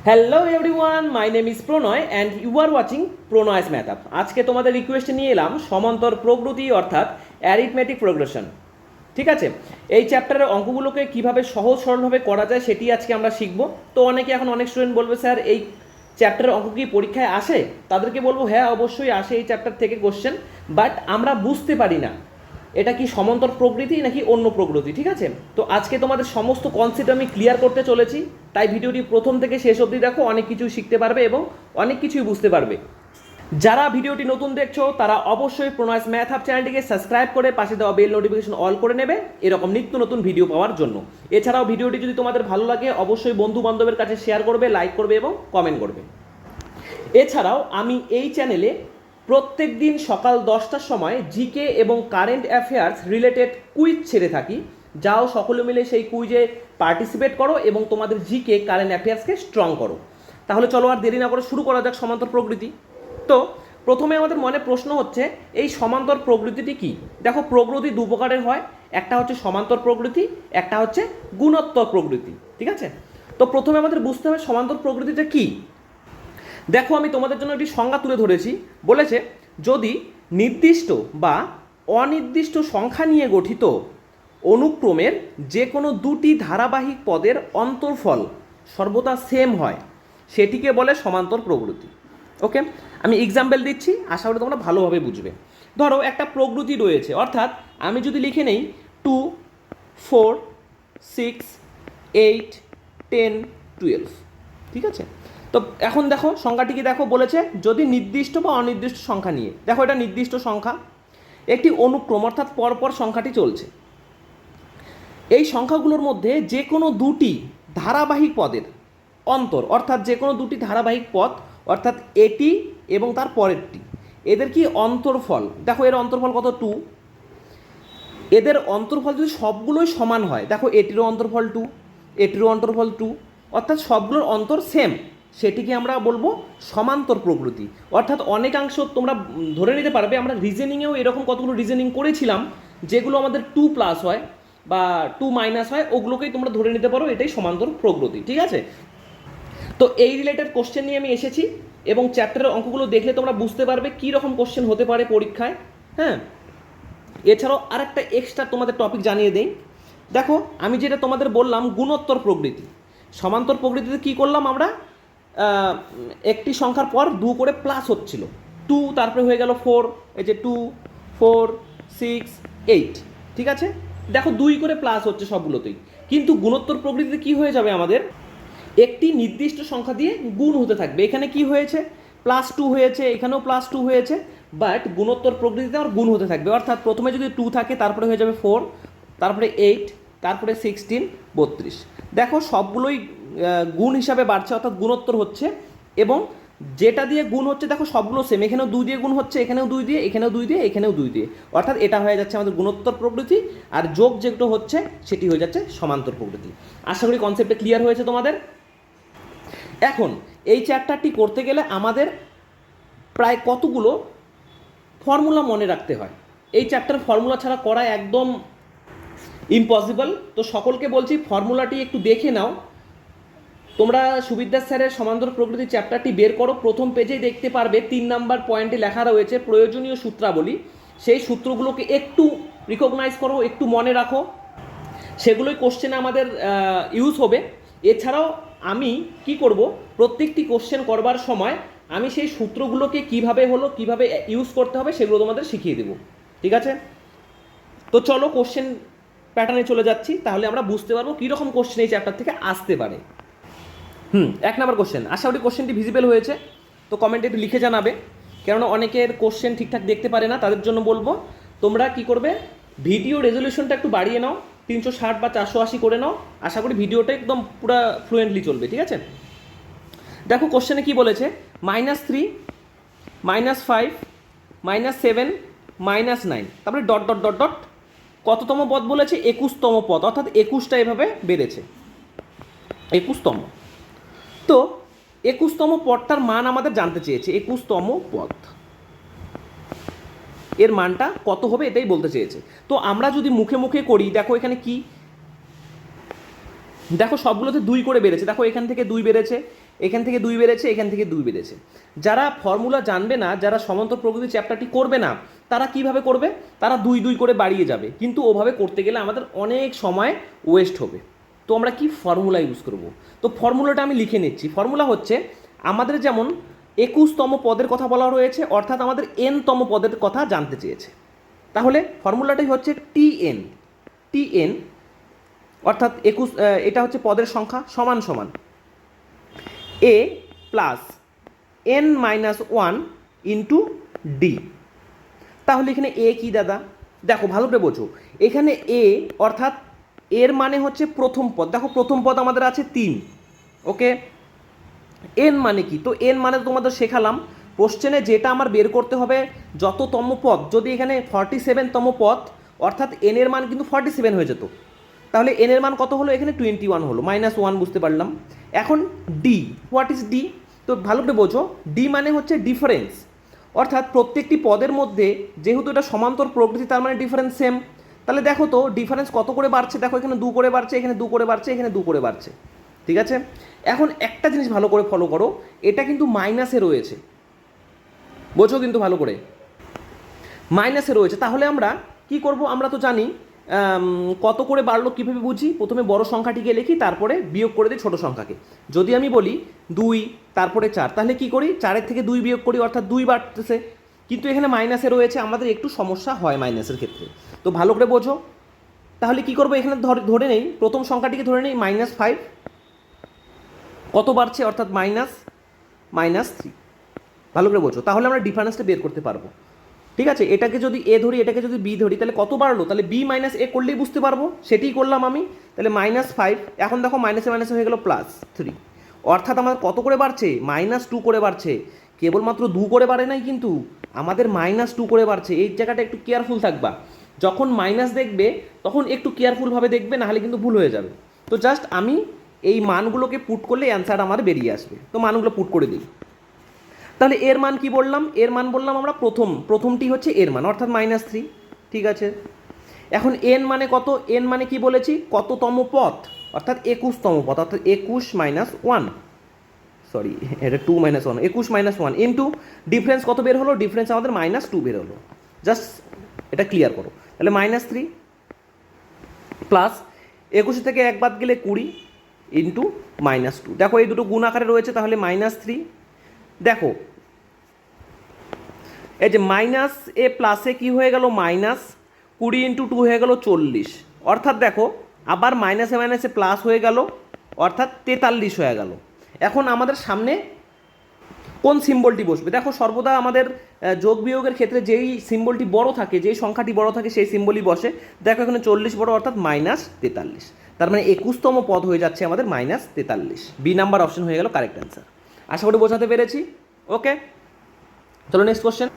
Hello everyone, my name is Pranay and you are watching Pranay's math up. আজকে তোমাদের রিকোয়েস্টে নিয়ে এলাম সমান্তর প্রগতি অর্থাৎ অ্যারিথমেটিক প্রোগ্রেশন। ঠিক আছে, এই চ্যাপ্টারের অঙ্কগুলোকে কীভাবে সহজ সরলভাবে করা যায় সেটি আজকে আমরা শিখব। তো অনেক স্টুডেন্ট বলবে স্যার এই চ্যাপ্টারের অঙ্ক কি পরীক্ষায় আসে? তাদেরকে বলবো হ্যাঁ অবশ্যই আসে এই চ্যাপ্টার থেকে কোশ্চেন, বাট আমরা বুঝতে পারি না এটা কি সমান্তর প্রকৃতি নাকি অন্য প্রকৃতি। ঠিক আছে, তো আজকে তোমাদের সমস্ত কনসেপ্ট আমি ক্লিয়ার করতে চলেছি, তাই ভিডিওটি প্রথম থেকে শেষ অবধি দেখো, অনেক কিছুই শিখতে পারবে এবং অনেক কিছুই বুঝতে পারবে। যারা ভিডিওটি নতুন দেখছো তারা অবশ্যই প্রণয়স ম্যাথ হাব চ্যানেলটিকে সাবস্ক্রাইব করে পাশে দেওয়া বেল নোটিফিকেশন অল করে নেবে এরকম নিত্য নতুন ভিডিও পাওয়ার জন্য। এছাড়াও ভিডিওটি যদি তোমাদের ভালো লাগে অবশ্যই বন্ধু বান্ধবের কাছে শেয়ার করবে, লাইক করবে এবং কমেন্ট করবে। এছাড়াও আমি এই চ্যানেলে প্রত্যেক দিন সকাল 10টার সময় জিকে এবং কারেন্ট অ্যাফেয়ার্স রিলেটেড কুইজ ছেড়ে থাকি। যাও সকলে মিলে সেই কুইজে পার্টিসিপেট করো এবং তোমাদের জিকে কারেন্ট অ্যাফেয়ার্সকে স্ট্রং করো। তাহলে চলো আর দেরি না করে শুরু করা যাক সমান্তর প্রকৃতি। তো প্রথমে আমাদের মনে প্রশ্ন হচ্ছে এই সমান্তর প্রকৃতিটি কি? দেখো, প্রকৃতি দু প্রকারের হয়, একটা হচ্ছে সমান্তর প্রকৃতি, একটা হচ্ছে গুণোত্তর প্রকৃতি। ঠিক আছে, তো প্রথমে আমাদের বুঝতে হবে সমান্তর প্রকৃতিটা কি। দেখো, আমি তোমাদের জন্য একটি সংজ্ঞা তুলে ধরেছি। বলেছে যদি নির্দিষ্ট বা অনির্দিষ্ট সংখ্যা নিয়ে গঠিত অনুক্রমের যে কোনো দুটি ধারাবাহিক পদের অন্তর্ফল সর্বদা সেম হয় সেটিকে বলে সমান্তর প্রকৃতি। ওকে, আমি এক্সাম্পল দিচ্ছি, আশা করি তোমরা ভালোভাবে বুঝবে। ধরো একটা প্রকৃতি রয়েছে, অর্থাৎ আমি যদি লিখে নেই 2, 4, 6, 8, 10, 12। ঠিক আছে, তো এখন দেখো সংখ্যাটিকে দেখো, বলেছে যদি নির্দিষ্ট বা অনির্দিষ্ট সংখ্যা নিয়ে, দেখো এটা নির্দিষ্ট সংখ্যা, একটি অনুক্রম অর্থাৎ পরপর সংখ্যাটি চলছে। এই সংখ্যাগুলোর মধ্যে যে কোনো দুটি ধারাবাহিক পদের অন্তর, অর্থাৎ যে কোনো দুটি ধারাবাহিক পদ, অর্থাৎ এটি এবং তার পরেরটি, এদের কি অন্তর্ফল, দেখো এর অন্তর্ফল কত 2, এদের অন্তর্ফল যদি সবগুলোই সমান হয়, দেখো এটিরও অন্তর্ফল 2, এটিরও অন্তর্ফল 2, অর্থাৎ সবগুলোর অন্তর সেম, সেটিকে আমরা বলবো সমান্তর প্রকৃতি। অর্থাৎ অনেকাংশ তোমরা ধরে নিতে পারবে, আমরা রিজনিংয়েও এরকম কতগুলো রিজনিং করেছিলাম যেগুলো আমাদের 2+ হয় বা 2- হয়, ওগুলোকেই তোমরা ধরে নিতে পারো এটাই সমান্তর প্রকৃতি। ঠিক আছে, তো এই রিলেটেড কোশ্চেন নিয়ে আমি এসেছি এবং চ্যাপ্টারের অঙ্কগুলো দেখলে তোমরা বুঝতে পারবে কী রকম কোশ্চেন হতে পারে পরীক্ষায়। হ্যাঁ, এছাড়াও আরেকটা এক্সট্রা তোমাদের টপিক জানিয়ে দেই। দেখো, আমি যেটা তোমাদের বললাম গুণোত্তর প্রকৃতি, সমান্তর প্রকৃতিতে কী করলাম আমরা, একটি সংখ্যার পর 2 করে প্লাস হচ্ছিল, 2 তারপরে হয়ে গেল 4, এই যে 2, 4, 6, 8। ঠিক আছে, দেখো 2 করে প্লাস হচ্ছে সবগুলোতেই, কিন্তু গুণোত্তর প্রকৃতিতে কি হয়ে যাবে, আমাদের একটি নির্দিষ্ট সংখ্যা দিয়ে গুণ হতে থাকবে। এখানে কি হয়েছে, +2 হয়েছে, এখানেও +2 হয়েছে, বাট গুণোত্তর প্রকৃতিতে আমার গুণ হতে থাকবে। অর্থাৎ প্রথমে যদি 2 থাকে তারপরে হয়ে যাবে 4, তারপরে 8, তারপরে 16, 32। দেখো সবগুলোই গুণ হিসাবে বাড়ছে, অর্থাৎ গুণোত্তর হচ্ছে, এবং যেটা দিয়ে গুণ হচ্ছে দেখো সবগুলো সেম, এখানেও 2 দিয়ে গুণ হচ্ছে, এখানেও 2 দিয়ে, এখানেও 2 দিয়ে, এখানেও 2 দিয়ে, অর্থাৎ এটা হয়ে যাচ্ছে আমাদের গুণোত্তর প্রকৃতি, আর যোগ যেগুলো হচ্ছে সেটি হয়ে যাচ্ছে সমান্তর প্রকৃতি। আশা করি কনসেপ্টটা ক্লিয়ার হয়েছে তোমাদের। এখন এই চ্যাপ্টারটি করতে গেলে আমাদের প্রায় কতগুলো ফর্মুলা মনে রাখতে হয়। এই চ্যাপ্টার ফর্মুলা ছাড়া করা একদম ইম্পসিবল। তো সকলকে বলছি ফর্মুলাটি একটু দেখে নাও। তোমরা সুবিদ্যাস স্যারের সমান্তর প্রকৃতি চ্যাপ্টারটি বের করো, প্রথম পেজেই দেখতে পারবে 3 নাম্বার পয়েন্টে লেখা রয়েছে প্রয়োজনীয় সূত্রাবলী। সেই সূত্রগুলোকে একটু রিকগনাইজ করো, একটু মনে রাখো, সেগুলোই কোশ্চেনে আমাদের ইউজ হবে। এছাড়াও আমি কি করব, প্রত্যেকটি কোশ্চেন করবার সময় আমি সেই সূত্রগুলোকে কিভাবে হলো, কিভাবে ইউজ করতে হবে সেগুলো তোমাদের শিখিয়ে দেবো। ঠিক আছে, তো চলো কোশ্চেন প্যাটার্নে চলে যাচ্ছি, তাহলে আমরা বুঝতে পারবো কীরকম কোশ্চেন এই চ্যাপ্টার থেকে আসতে পারে। 1 নম্বর কোশ্চেন, আশা করি কোশ্চেনটি ভিজিবল হয়েছে, তো কমেন্টে একটু লিখে জানাবে, কেননা অনেকের কোশ্চেন ঠিকঠাক দেখতে পারে না, তাদের জন্য বলবো তোমরা কি করবে, ভিডিও রেজলিউশনটা একটু বাড়িয়ে নাও, 360 বা 480 করে নাও, আশা করি ভিডিওটা একদম পুরো ফ্লুয়েন্টলি চলবে। ঠিক আছে, দেখো কোশ্চেনে কি বলেছে, -3, -5, -7, -9, তারপরে ডট ডট ডট ডট, কততম পদ বলেছে, 21তম পদ, অর্থাৎ 21টা এভাবে বেড়েছে, 21তম। তো 21তম পদটার মান আমাদের জানতে চেয়েছে, 21তম পদ এর মানটা কত হবে এটাই বলতে চেয়েছে। তো আমরা যদি মুখে মুখে করি, দেখো এখানে কি, দেখো সবগুলোতে 2 করে বেড়েছে, দেখো এখান থেকে 2 বেড়েছে, এখান থেকে 2 বেড়েছে, এখান থেকে 2 বেড়েছে। যারা ফর্মুলা জানবে না, যারা সমান্তর প্রকৃতি চ্যাপ্টারটি করবে না, তারা কিভাবে করবে? তারা 2 2 করে বাড়িয়ে যাবে, কিন্তু ওভাবে করতে গেলে আমাদের অনেক সময় ওয়েস্ট হবে। তো আমরা কি ফর্মুলা ইউজ করব? তো ফর্মুলাটা আমি লিখে নিচ্ছি। ফর্মুলা হচ্ছে আমাদের যেমন 21তম পদের কথা বলা রয়েছে, অর্থাৎ আমাদের nতম পদের কথা জানতে চেয়েছে। তাহলে ফর্মুলাটাই হচ্ছে টিএন অর্থাৎ 21, এটা হচ্ছে পদের সংখ্যা, সমান সমান a plus n-1 into D. তাহলে এখানে এ কি দাদা? দেখো ভালো করে বোঝো, এখানে এ অর্থাৎ এর মানে হচ্ছে প্রথম পদ। দেখো প্রথম পদ আমাদের আছে 3, ওকে। এন মানে কি? তো এন মানে তোমাদের শেখালাম কোশ্চেনে, যেটা আমার বের করতে হবে যততম পদ। যদি এখানে 47তম পদ, অর্থাৎ এন এর মান কিন্তু 47 হয়ে যেত, তাহলে এন এর মান কত হলো? এখানে 21 হলো, -1 বুঝতে পারলাম। এখন ডি, হোয়াট ইজ ডি? তো ভালো করে বোঝো, ডি মানে হচ্ছে ডিফারেন্স, অর্থাৎ প্রত্যেকটি পদের মধ্যে যেহেতু এটা সমান্তর প্রকৃতি, তার মানে ডিফারেন্স সেম। তাহলে দেখো তো ডিফারেন্স কত করে বাড়ছে, দেখো এখানে 2 করে বাড়ছে, এখানে 2 করে বাড়ছে, এখানে 2 করে বাড়ছে, ঠিক আছে। এখন একটা জিনিস ভালো করে ফলো করো, এটা কিন্তু মাইনাসে রয়েছে, বোঝো কিন্তু ভালো করে, মাইনাসে রয়েছে। তাহলে আমরা কি করব? আমরা তো জানি কত করে বাড়লো কীভাবে বুঝি। প্রথমে বড় সংখ্যাটিকে লিখি, তারপরে বিয়োগ করে দিই ছোট সংখ্যাকে। যদি আমি বলি 2 তারপরে 4, তাহলে কি করি? 4-এর থেকে 2 বিয়োগ করি, অর্থাৎ 2 বাড়তেছে, কিন্তু এখানে মাইনাসে রয়েছে, আমাদের একটু সমস্যা হয় মাইনাসের ক্ষেত্রে। তো ভালো করে বোঝো। তাহলে কি করবো? এখানে ধরে নেই, প্রথম সংখ্যাটিকে ধরে নেই -5, কত বাড়ছে? অর্থাৎ -3। ভালো করে বোঝো, তাহলে আমরা ডিফারেন্সটা বের করতে পারবো, ঠিক আছে। এটাকে যদি এ ধরি, এটাকে যদি বি ধরি, তাহলে কত বাড়লো? তাহলে বি মাইনাস এ করলেই বুঝতে পারবো, সেটাই করলাম আমি। তাহলে -5, এখন দেখো মাইনাসে মাইনাসে হয়ে গেল +3, অর্থাৎ আমাদের কত করে বাড়ছে? -2 করে বাড়ছে। কেবলমাত্র 2 করে বাড়ে নাই, কিন্তু আমাদের -2 করে বাড়ছে। এই জায়গাটা একটু কেয়ারফুল থাকবা, যখন মাইনাস দেখবে তখন একটু কেয়ারফুলভাবে দেখবে, নাহলে কিন্তু ভুল হয়ে যাবে। তো জাস্ট আমি এই মানগুলোকে পুট করলে অ্যান্সার আমার বেরিয়ে আসবে। তো মানগুলো পুট করে দিই। তাহলে এর মান কি বললাম? এর মান বললাম আমরা প্রথমটি হচ্ছে এর মান, অর্থাৎ -3, ঠিক আছে। এখন এন মানে কত? এন মানে কি বলেছি? কততম পথ, অর্থাৎ 21তম পথ, অর্থাৎ 21 - 1, সরি এটা 2 - 1, 21 - 1 ইন্টু ডিফারেন্স কত বের হলো? ডিফারেন্স আমাদের -2 বের হলো। জাস্ট এটা ক্লিয়ার করো। তাহলে -3 প্লাস 21 থেকে 1 বাদ গেলে 20 ইন্টু -2। দেখো এই দুটো গুণ আকারে রয়েছে, তাহলে -3। দেখো এই যে মাইনাস এ প্লাসে কি হয়ে গেল? -20 ইন্টু 2 হয়ে গেল 40, অর্থাৎ দেখো আবার মাইনাসে মাইনাসে প্লাস হয়ে গেল, অর্থাৎ 43 হয়ে গেল। এখন আমাদের সামনে কোন সিম্বলটি বসবে? দেখো সর্বদা আমাদের যোগ বিয়োগের ক্ষেত্রে যেই সিম্বলটি বড় থাকে, যেই সংখ্যাটি বড় থাকে, সেই সিম্বলই বসে। দেখো এখানে 40 বড়, অর্থাৎ -43, তার মানে 21তম পদ হয়ে যাচ্ছে আমাদের -43। বি নাম্বার অপশন হয়ে গেল কারেক্ট অ্যান্সার। আশা করি বোঝাতে পেরেছি, ওকে। চলো নেক্সট কোশ্চেন।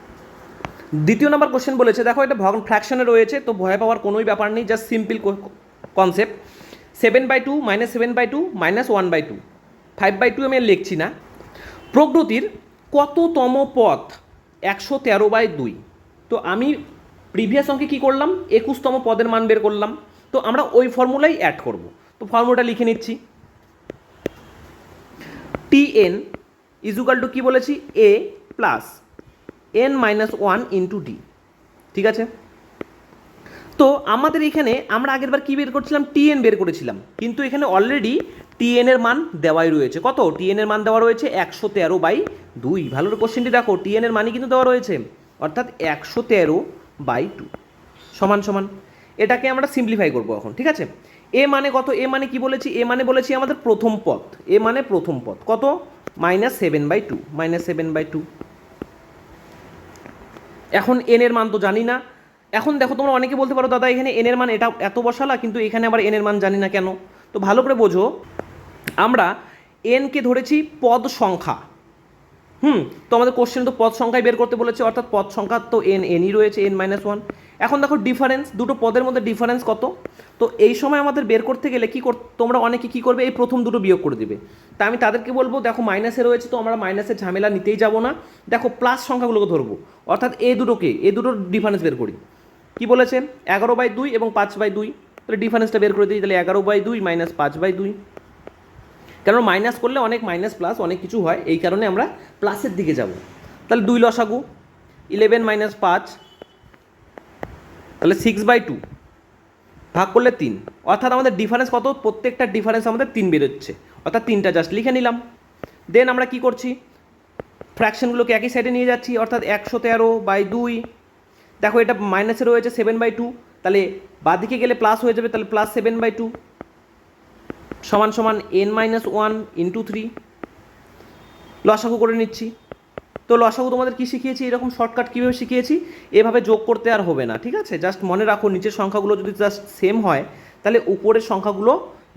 দ্বিতীয় নাম্বার কোশ্চেন বলেছে, দেখো এটা ফ্র্যাকশনে রয়েছে, তো ভয় পাওয়ার কোনোই ব্যাপার নেই, জাস্ট সিম্পল কনসেপ্ট। 7/2 - 7/2 - 1/2, 5/2 আমি আর লিখছি না। প্রকৃতির কততম পথ? 113/2। তো আমি প্রিভিয়াস অঙ্কে কী করলাম? 21তম পদের মান বের করলাম, তো আমরা ওই ফর্মুলাই অ্যাড করব। তো ফর্মুলাটা লিখে নিচ্ছি। টিএন ইজুকাল টু কী বলেছি? এ প্লাস n-1 ইন্টু ডি, ঠিক আছে। তো আমাদের এখানে আমরা আগেরবার কী বের করছিলাম? টিএন বের করেছিলাম, কিন্তু এখানে অলরেডি টিএন এর মান দেওয়াই রয়েছে। কত? টিএন এর মান দেওয়া রয়েছে 113/2। ভালো করে কোশ্চেনটি দেখো, টিএন এর মানই কিন্তু দেওয়া রয়েছে, অর্থাৎ 113/2 সমান সমান। এটাকে আমরা সিম্পলিফাই করবো এখন, ঠিক আছে। এ মানে কত? এ মানে কি বলেছি? এ মানে বলেছি আমাদের প্রথম পদ। এ মানে প্রথম পদ, কত? -7/2। এখন এন এর মান তো জানি না। এখন দেখো তোমরা অনেকে বলতে পারো, দাদা এখানে এন এর মান এটা এত বসালা, কিন্তু এখানে আবার এন এর মান জানি না কেন? তো ভালো করে বোঝো, আমরা এনকে ধরেছি পদ সংখ্যা। তো আমাদের কোশ্চেন তো পদ সংখ্যায় বের করতে বলেছে, অর্থাৎ পদ সংখ্যা তো এনই রয়েছে, n-1। এখন দেখো ডিফারেন্স, দুটো পদের মধ্যে ডিফারেন্স কত? তো এই সময় আমাদের বের করতে গেলে তোমরা অনেকে কী করবে? এই প্রথম দুটো বিয়োগ করে দেবে। তা আমি তাদেরকে বলবো, দেখো মাইনাসে রয়েছে, তো আমরা মাইনাসের ঝামেলা নিতেই যাব না। দেখো প্লাস সংখ্যাগুলোকে ধরবো, অর্থাৎ এই দুটোর ডিফারেন্স বের করি। কি বলেছে? 11/2 এবং 5/2। তাহলে ডিফারেন্সটা বের করে দিই, তাহলে 11/2 - 5/2। কারণ মাইনাস করলে অনেক মাইনাস প্লাস অনেক কিছু হয়, এই কারণে আমরা প্লাসের দিকে যাব। তাহলে 2 লসাগু 11 মাইনাস 5, তাহলে 6/2 ভাগ করলে 3, অর্থাৎ আমাদের ডিফারেন্স কত, প্রত্যেকটা ডিফারেন্স আমাদের 3 বেরোচ্ছে, অর্থাৎ 3টা জাস্ট লিখে নিলাম। দেন আমরা কি করছি, ফ্র্যাকশনগুলোকে একই সাইডে নিয়ে যাচ্ছি, অর্থাৎ 113/2, দেখো এটা মাইনাসে রয়েছে 7/2, তাহলে বাদিকে গেলে প্লাস হয়ে যাবে, তাহলে প্লাস 7/2 সমান সমান n-1 × 3। লসাগু করে নিচ্ছি। তো লসাগু তোমাদের কি শিখিয়েছি, এরকম শর্টকাট কীভাবে শিখিয়েছি, এভাবে যোগ করতে আর হবে না, ঠিক আছে? জাস্ট মনে রাখো নিচের সংখ্যাগুলো যদি জাস্ট সেম হয় তাহলে উপরের সংখ্যাগুলো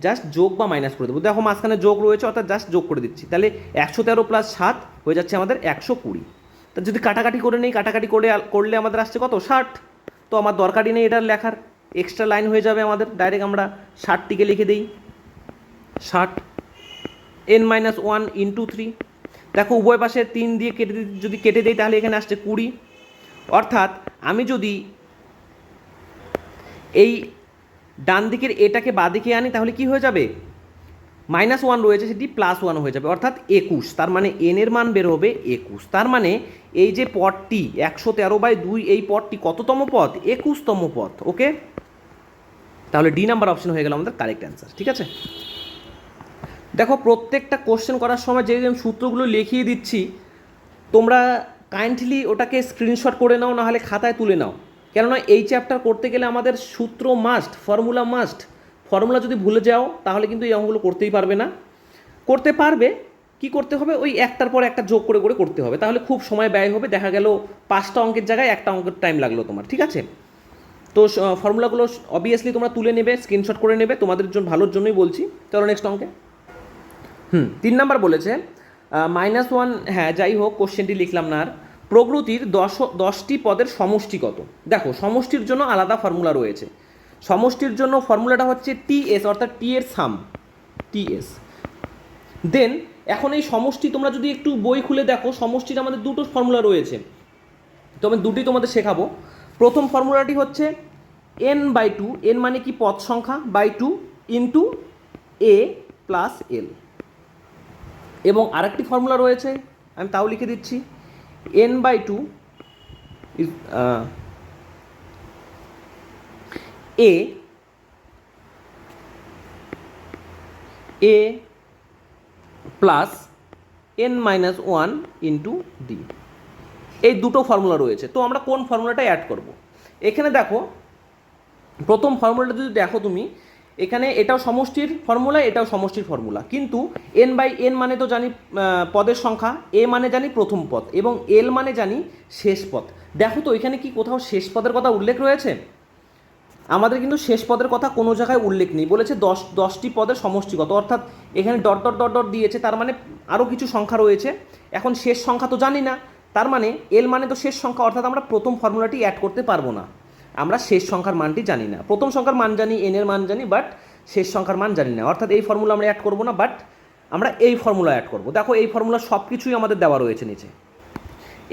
জাস্ট যোগ বা মাইনাস করে দেবো। দেখো মাঝখানে যোগ রয়েছে, অর্থাৎ জাস্ট যোগ করে দিচ্ছি, তাহলে 113 + 7 হয়ে যাচ্ছে আমাদের 120। তা যদি কাটাকাটি করে নেই, কাটাকাটি করলে আমাদের আসছে কত, 60। তো আমার দরকারই নেই এটার লেখার, এক্সট্রা লাইন হয়ে যাবে আমাদের, ডাইরেক্ট আমরা 60টিকে লিখে দিই, 60 n-1 × 3। দেখো উভয় পাশে 3 দিয়ে যদি কেটে দিই তাহলে এখানে আসছে 20, অর্থাৎ আমি যদি এই ডান দিকের এটাকে বাদিকে আনি তাহলে কি হয়ে যাবে, -1 রয়েছে সেটি +1 হয়ে যাবে, অর্থাৎ 21। তার মানে n এর মান বের হবে 21। তার মানে এই যে পদটি 113/2, এই পদটি কততম পদ, 21তম পদ। ওকে, তাহলে ডি নাম্বার অপশন হয়ে গেল আমাদের কারেক্ট অ্যান্সার, ঠিক আছে? দেখো প্রত্যেকটা কোশ্চেন করার সময় যে আমি সূত্রগুলো লিখিয়ে দিচ্ছি, তোমরা কাইন্ডলি ওটাকে স্ক্রিনশট করে নাও, নাহলে খাতায় তুলে নাও, কেননা এই চ্যাপ্টার করতে গেলে আমাদের সূত্র মাস্ট, ফর্মুলা মাস্ট। ফর্মুলা যদি ভুলে যাও তাহলে কিন্তু এই অঙ্কগুলো করতেই পারবে না। করতে পারবে, কি করতে হবে, ওই একটার পর একটা যোগ করে করে করতে হবে, তাহলে খুব সময় ব্যয় হবে, দেখা গেল 5টা অঙ্কের জায়গায় একটা অঙ্কের টাইম লাগলো তোমার, ঠিক আছে? তো ফর্মুলাগুলো অবভিয়াসলি তোমরা তুলে নেবে, স্ক্রিনশট করে নেবে, তোমাদের জন্য ভালোর জন্যই বলছি। চলো নেক্সট অঙ্কে। 3 নাম্বার বলেছে -1, হ্যাঁ যাই হোক কোশ্চেনটি লিখলাম না আর। প্রকৃতির 10টি পদের সমষ্টি কত? দেখো সমষ্টির জন্য আলাদা ফর্মুলা রয়েছে। সমষ্টির জন্য ফর্মুলাটা হচ্ছে টিএস, অর্থাৎ টি এর সাম, টিএস। দেন এখন এই সমষ্টি তোমরা যদি একটু বই খুলে দেখো, সমষ্টির আমাদের দুটো ফর্মুলা রয়েছে, তো আমি দুটি তোমাদের শেখাবো। প্রথম ফর্মুলাটি হচ্ছে n/2, n মানে কি পদ সংখ্যা, /2 × a + l। এবং আরেকটি ফর্মুলা রয়েছে, আমি তাও লিখে দিচ্ছি, n/2 is a plus n-1 × d। এই দুটো ফর্মুলা রয়েছে, তো আমরা কোন ফর্মুলাটা অ্যাড করব? এখানে দেখো প্রথম ফর্মুলাটা যদি দেখো তুমি, এখানে এটাও সমষ্টির ফর্মুলা, এটাও সমষ্টির ফর্মুলা, কিন্তু n/n মানে তো জানি পদের সংখ্যা, a মানে জানি প্রথম পদ, এবং l মানে জানি শেষ পদ। দেখো তো এখানে কি কোথাও শেষ পদের কথা উল্লেখ রয়েছে? আমাদের কিন্তু শেষ পদের কথা কোনো জায়গায় উল্লেখ নেই, বলেছে 10টি পদের সমষ্টি কত, অর্থাৎ এখানে ডট ডট ডট ডট দিয়েছে, তার মানে আরও কিছু সংখ্যা রয়েছে। এখন শেষ সংখ্যা তো জানি না, তার মানে এল মানে তো শেষ সংখ্যা, অর্থাৎ আমরা প্রথম ফর্মুলাটি অ্যাড করতে পারবো না। আমরা শেষ সংখ্যার মানটি জানি না, প্রথম সংখ্যার মান জানি, এন এর মান জানি, বাট শেষ সংখ্যার মান জানি না, অর্থাৎ এই ফর্মুলা আমরা অ্যাড করবো না, বাট আমরা এই ফর্মুলা অ্যাড করবো। দেখো এই ফর্মুলা সব কিছুই আমাদের দেওয়া রয়েছে নিচে,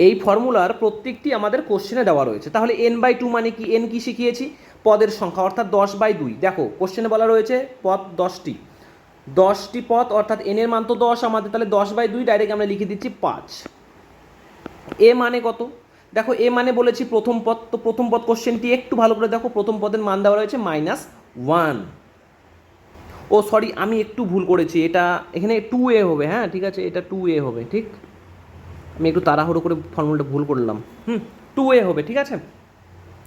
এই ফর্মুলার প্রত্যেকটি আমাদের কোশ্চেনে দেওয়া রয়েছে। তাহলে n/2 মানে কি, n কি শিখিয়েছি, পদের সংখ্যা, অর্থাৎ 10/2। দেখো কোশ্চেনে বলা রয়েছে পদ 10টি পদ, অর্থাৎ n এর মান তো 10 আমাদের, তাহলে 10/2 ডাইরেক্ট আমরা লিখে দিচ্ছি 5। এ মানে কত, দেখো এ মানে বলেছি প্রথম পদ, তো প্রথম পদ কোশ্চেনটি একটু ভালো করে দেখো, প্রথম পদের মান দেওয়া রয়েছে -1। ও সরি, আমি একটু ভুল করেছি, এটা এখানে 2a হবে, হ্যাঁ ঠিক আছে, এটা 2a হবে, ঠিক, আমি একটু তাড়াহুড়ো করে ফর্মুলাটা ভুল করলাম। 2a হবে, ঠিক আছে।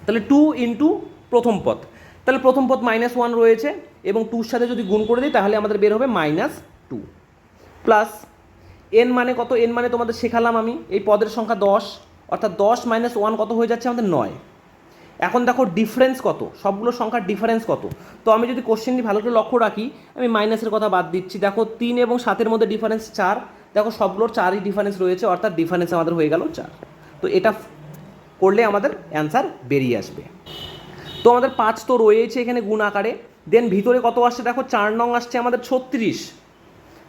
তাহলে 2 × প্রথম পদ, তাহলে প্রথম পদ -1 রয়েছে, এবং 2-র সাথে যদি গুণ করে দিই তাহলে আমাদের বের হবে -2 প্লাস n মানে কত, n মানে তোমাদের শেখালাম আমি, এই পদের সংখ্যা 10, অর্থাৎ 10 - 1 কত হয়ে যাচ্ছে আমাদের 9। এখন দেখো ডিফারেন্স কত, সবগুলো সংখ্যার ডিফারেন্স কত, তো আমি যদি কোশ্চেনটি ভালো করে লক্ষ্য রাখি, আমি মাইনাসের কথা বাদ দিচ্ছি, দেখো 3 এবং 7-এর মধ্যে ডিফারেন্স 4, দেখো সবগুলোর 4ই ডিফারেন্স রয়েছে, অর্থাৎ ডিফারেন্স আমাদের হয়ে গেল 4। তো এটা করলে আমাদের অ্যান্সার বেরিয়ে আসবে। তো আমাদের 5 তো রয়েছে এখানে গুণ আকারে, দেন ভিতরে কত আসছে দেখো, 4 নং আসছে আমাদের 36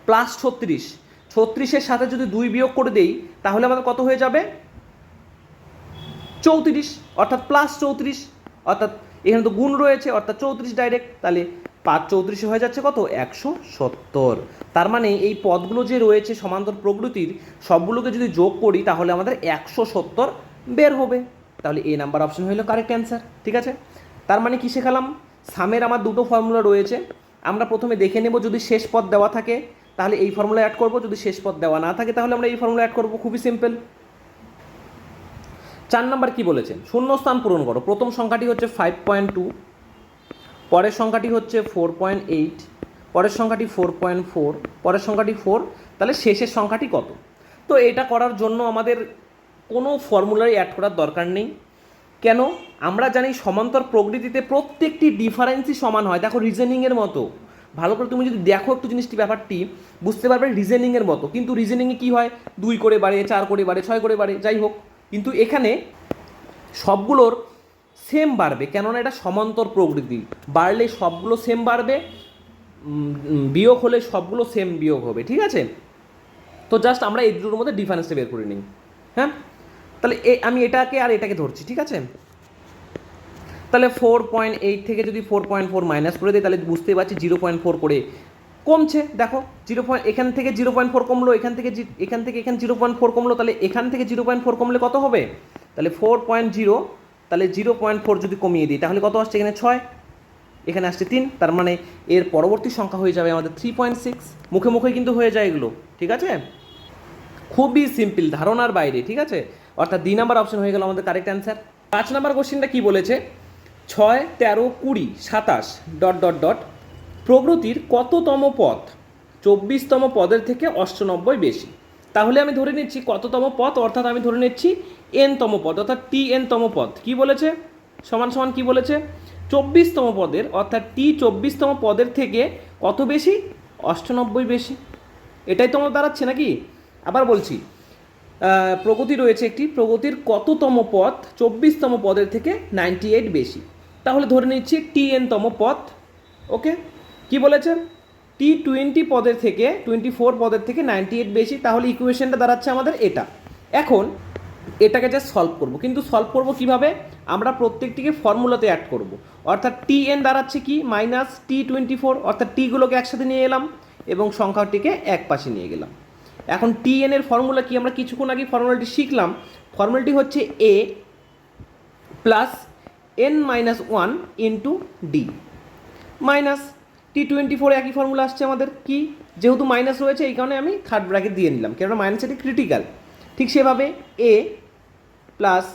প্লাস 36-এর সাথে যদি 2 বিয়োগ করে দেই তাহলে আমাদের কত হয়ে যাবে, 34, অর্থাৎ +34, অর্থাৎ এখানে তো গুণ রয়েছে, অর্থাৎ 34 ডাইরেক্ট, তাহলে 5 × 34 হয়ে যাচ্ছে কত 170। তার মানে এই পদগুলো যে রয়েছে সমান্তর প্রকৃতির সবগুলোকে যদি যোগ করি তাহলে আমাদের 170 বের হবে। তাহলে এ নাম্বার অপশন হলো কারেক্ট অ্যান্সার। ঠিক আছে, তার মানে কি শেখালাম, সামের আমার দুটো ফর্মুলা রয়েছে। আমরা প্রথমে দেখে নেব যদি শেষ পদ দেওয়া থাকে তাহলে এই ফর্মুলা অ্যাড করব, যদি শেষ পদ দেওয়া না থাকে তাহলে আমরা এই ফর্মুলা অ্যাড করব, খুবই সিম্পল। 4 নাম্বার কি বলেছেন, শূন্যস্থান পূরণ করো। প্রথম সংখ্যাটি হচ্ছে 5.2, পরের সংখ্যাটি হচ্ছে 4.8, পরের সংখ্যাটি 4.4, পরের সংখ্যাটি 4, তাহলে শেষের সংখ্যাটি কত। তো এটা করার জন্য আমাদের কোনো ফর্মুলাই অ্যাড করার দরকার নেই। কেন, আমরা জানি সমান্তর প্রকৃতিতে প্রত্যেকটি ডিফারেন্সই সমান হয়। দেখো রিজনিংয়ের মতো, ভালো করে তুমি যদি দেখো একটু জিনিসটি, ব্যাপারটি বুঝতে পারবে রিজনিংয়ের মতো। কিন্তু রিজনিংয়ে কী হয়, 2 করে বাড়ে, 4 করে বাড়ে, 6 করে বাড়ে, যাই হোক। কিন্তু এখানে সবগুলোর সেম বাড়বে, কেননা এটা সমান্তর প্রকৃতি। বাড়লে সবগুলো সেম বাড়বে, বিয়োগ হলে সবগুলো সেম বিয়োগ হবে। ঠিক আছে, তো জাস্ট আমরা এই দুটোর মধ্যে ডিফারেন্সটা বের করে নিই। হ্যাঁ, তাহলে আমি এটাকে আর এটাকে ধরছি। ঠিক আছে, তাহলে 4.8 থেকে যদি 4.4 মাইনাস করে দিই তাহলে বুঝতেই পারছি 0.4 করে কমছে। দেখো এখান থেকে 0.4 কমলো, এখান থেকে এখানে 0.4 কমলো, তাহলে এখান থেকে 0.4 কমলে কত হবে, তাহলে 4.0, তাহলে 0.4 যদি কমিয়ে দিই তাহলে কত আসছে, এখানে 6, এখানে আসছে 3, তার মানে এর পরবর্তী সংখ্যা হয়ে যাবে আমাদের 3.6। মুখে মুখে কিন্তু হয়ে যায় এগুলো। ঠিক আছে, খুবই সিম্পল, ধারণার বাইরে। ঠিক আছে, অর্থাৎ 2 নাম্বার অপশন হয়ে গেল আমাদের কারেক্ট অ্যান্সার। 5 নাম্বার কোশ্চেনটা কি বলেছে, 6, 13, 20, 27 ডট ডট ডট প্রকৃতির কততম পদ 24তম পদের থেকে 98 বেশি। তাহলে আমি ধরে নিচ্ছি কততম পদ, অর্থাৎ আমি ধরে নিচ্ছি nতম পদ, অর্থাৎ tnতম পদ। কি বলেছে, সমান সমান কি বলেছে, 24তম পদের, অর্থাৎ t 24তম পদের থেকে কত বেশি, 98 বেশি। এটাই তো আমার দাঁড়াচ্ছে নাকি। আবার বলছি, প্রগতি রয়েছে একটি, প্রগতির কততম পদ 24তম পদের থেকে 98 বেশি। তাহলে ধরে নিচ্ছি tnতম পদ। ওকে, কি বলেছে, t20 পদের থেকে 24 পদের থেকে 98 বেশি। তাহলে ইকুয়েশনটা দাঁড়াচ্ছে আমাদের এটা। এখন এটাকে জাস্ট সলভ করব, কিন্তু সলভ করব কিভাবে, আমরা প্রত্যেকটিকে ফর্মুলাতে অ্যাড করব। অর্থাৎ tn দাঁড়াচ্ছে কি মাইনাস t24, অর্থাৎ টিগুলোকে একসাথে নিয়ে এলাম এবং সংখ্যাটিকে এক পাশে নিয়ে গেলাম। এখন tn এর ফর্মুলা কি, আমরা কিছুক্ষণ আগে ফর্মুলাটি শিখলাম। ফর্মুলাটি হচ্ছে a plus n-1 into D minus t24, একই ফর্মুলা আসছে আমাদের। কি, যেহেতু মাইনাস রয়েছে এই কারণে আমি থার্ড ব্র্যাকেট দিয়ে নিলাম, কেননা মাইনাস এটি ক্রিটিক্যাল। ঠিক সেভাবে a plus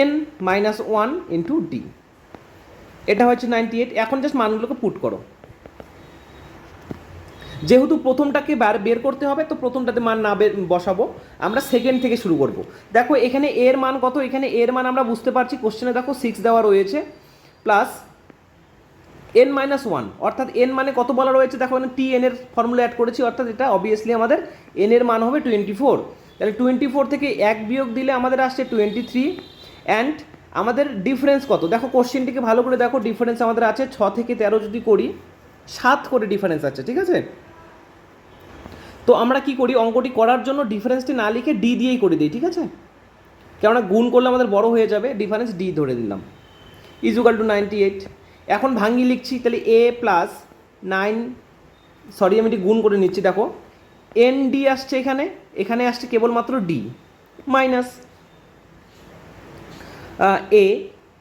n-1 into d, এটা হচ্ছে 98। এখন জাস্ট মানগুলোকে পুট করো। যেহেতু প্রথমটাকে বের করতে হবে তো প্রথমটাতে মান না বসাবো, আমরা সেকেন্ড থেকে শুরু করব। দেখো এখানে এর মান কত, এখানে এর মান আমরা বুঝতে পারছি, কোশ্চেনে দেখো 6 দেওয়া রয়েছে, প্লাস n-1, অর্থাৎ n মানে কত বলা রয়েছে, দেখো এখানে tn এর ফর্মুলা অ্যাড করেছি, অর্থাৎ এটা অবভিয়াসলি আমাদের n এর মান হবে 24। তাহলে 24 থেকে 1 বিয়োগ দিলে আমাদের আসছে 23। অ্যান্ড আমাদের ডিফারেন্স কত, দেখো কোশ্চেনটিকে ভালো করে দেখো, ডিফারেন্স আমাদের আছে 6 থেকে 13 যদি করি 7 করে ডিফারেন্স আছে। ঠিক আছে, তো আমরা কি করি, অঙ্কটি করার জন্য ডিফারেন্সটি না লিখে ডি দিয়েই করে দিই। ঠিক আছে, কেননা গুণ করলে আমাদের বড় হয়ে যাবে, ডিফারেন্স ডি ধরে দিলাম, ইজুকাল টু 98। এখন ভাঙিয়ে লিখছি, তাহলে a প্লাস 9, সরি আমি এটি গুণ করে নিচ্ছি, দেখো এন ডি আসছে, এখানে আসছে কেবলমাত্র ডি মাইনাস এ,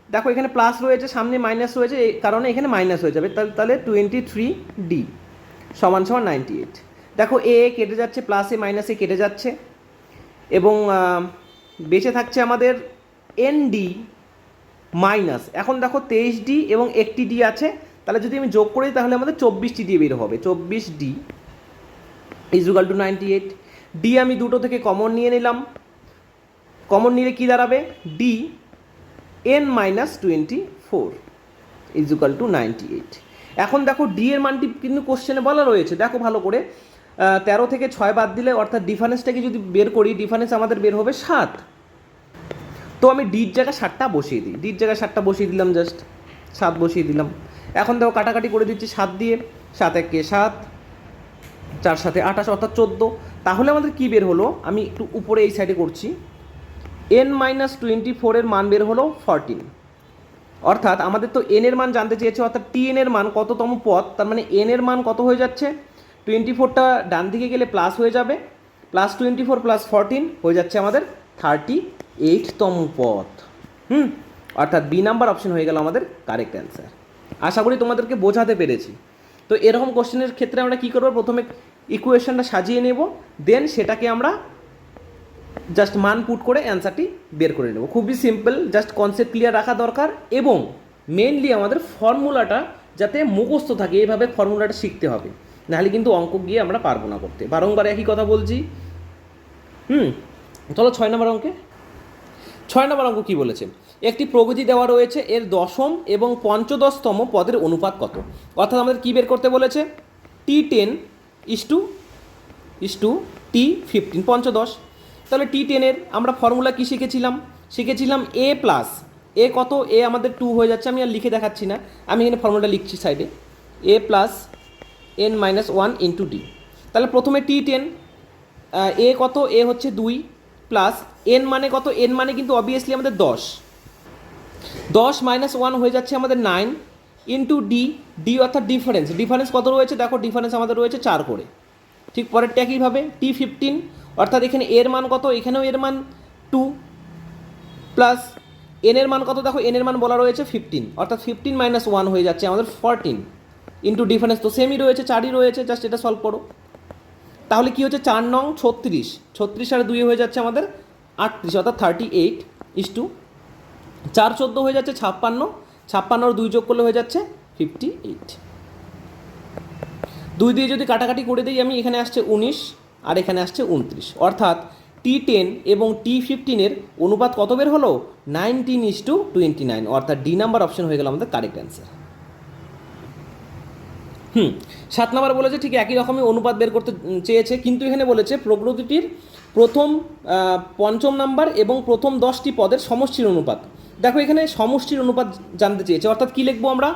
দেখো এখানে প্লাস রয়েছে, সামনে মাইনাস রয়েছে, এই কারণে এখানে মাইনাস হয়ে যাবে। তাহলে 23d সমান সমান 98। দেখো এ কেটে যাচ্ছে, প্লাসে মাইনাসে কেটে যাচ্ছে, এবং বেঁচে থাকছে আমাদের এনডি মাইনাস। এখন দেখো 23d এবং একটি ডি আছে, তাহলে যদি আমি যোগ করি তাহলে আমাদের 24টি দিয়ে বের হবে, 24d ইজুকাল টু 98। ডি আমি দুটো থেকে কমন নিয়ে নিলাম, কমন নিলে কি দাঁড়াবে, ডি n-24 ইজুকাল টু 98। এখন দেখো ডি এর মানটি কিন্তু কোশ্চেনে বলা রয়েছে, দেখো ভালো করে, 13 থেকে 6 বাদ দিলে, অর্থাৎ ডিফারেন্সটাকে যদি বের করি, ডিফারেন্স আমাদের বের হবে 7। তো আমি ডির জায়গায় 7টা বসিয়ে দিই, ডির জায়গায় 7টা বসিয়ে দিলাম, জাস্ট 7 বসিয়ে দিলাম। এখন দেখো কাটাকাটি করে দিচ্ছি 7 দিয়ে, 7 একে 7, 4 7 28, অর্থাৎ 14। তাহলে আমাদের কি বের হলো, আমি একটু উপরে এই সাইডে করছি, n-24 এর মান বের হলো 14। অর্থাৎ আমাদের তো এন এর মান জানতে চেয়েছে, অর্থাৎ টি এন এর মান কততম পদ, তার মানে এন এর মান কত হয়ে যাচ্ছে, 24টা ডান দিকে গেলে প্লাস হয়ে যাবে, +24 +14 হয়ে যাচ্ছে আমাদের 38তম পদ। অর্থাৎ বি নাম্বার অপশন হয়ে গেল আমাদের কারেক্ট অ্যান্সার। আশা করি তোমাদেরকে বোঝাতে পেরেছি। তো এরকম কোশ্চেনের ক্ষেত্রে আমরা কী করবো, প্রথমে ইকুয়েশনটা সাজিয়ে নেব, দেন সেটাকে আমরা জাস্ট মান পুট করে অ্যান্সারটি বের করে নেব। খুবই সিম্পল, জাস্ট কনসেপ্ট ক্লিয়ার রাখা দরকার এবং মেনলি আমাদের ফর্মুলাটা যাতে মুখস্থ থাকে, এইভাবে ফর্মুলাটা শিখতে হবে, নাহলে কিন্তু অঙ্ক গিয়ে আমরা পারবো না করতে। বারংবার একই কথা বলছি। চলো 6 নম্বর অঙ্কে। 6 নম্বর অঙ্ক কী বলেছে, একটি প্রগতি দেওয়া রয়েছে, এর দশম এবং পঞ্চদশতম পদের অনুপাত কত। অর্থাৎ আমাদের কী বের করতে বলেছে, T10 ইস টু T15 পঞ্চদশ। তাহলে T10-এর আমরা ফর্মুলা কী শিখেছিলাম এ প্লাস এ কত, এ আমাদের 2 হয়ে যাচ্ছে, আমি আর লিখে দেখাচ্ছি না, আমি এখানে ফর্মুলাটা লিখছি সাইডে, এ প্লাস n-1 ইন্টু ডি। তাহলে প্রথমে T10 এ কত, এ হচ্ছে 2 প্লাস এন মানে কত, এন মানে কিন্তু অবভিয়াসলি আমাদের 10 -1 হয়ে যাচ্ছে আমাদের 9 ইন্টু ডি, ডি অর্থাৎ ডিফারেন্স কত রয়েছে, দেখো ডিফারেন্স আমাদের রয়েছে 4 করে। ঠিক পরেরটা একইভাবে T15, অর্থাৎ এখানে এর মান কত, এখানেও এর মান 2 প্লাস এন এর মান কত, দেখো এন এর মান বলা রয়েছে 15, অর্থাৎ 15 - 1 হয়ে যাচ্ছে আমাদের 14 ইন্টু ডিফারেন্স তো সেমই রয়েছে, 4ই রয়েছে, জাস্ট এটা সলভ করো। তাহলে কি হচ্ছে, 4 নং 36 আর 2 হয়ে যাচ্ছে আমাদের 38, অর্থাৎ 38 ইস টু 4 14 হয়ে যাচ্ছে 56, 56 আর 2 যোগ করলে হয়ে যাচ্ছে 58। 2 দিয়ে যদি কাটাকাটি করে দিই আমি, এখানে আসছে 19 আর এখানে আসছে 29, অর্থাৎ T10 এবং T15-এর অনুপাত কত বের হলো, 19:29, অর্থাৎ ডি নাম্বার অপশন হয়ে গেল আমাদের কারেক্ট অ্যান্সার। 7 নম্বর বলেছে ঠিক একই রকমই অনুপাত বের করতে চেয়েছে, কিন্তু এখানে বলেছে প্রকৃতিটির প্রথম 5ম নাম্বার এবং প্রথম 10টি পদের সমষ্টির অনুপাত। দেখো এখানে সমষ্টির অনুপাত জানতে চেয়েছে, অর্থাৎ কী লিখবো আমরা,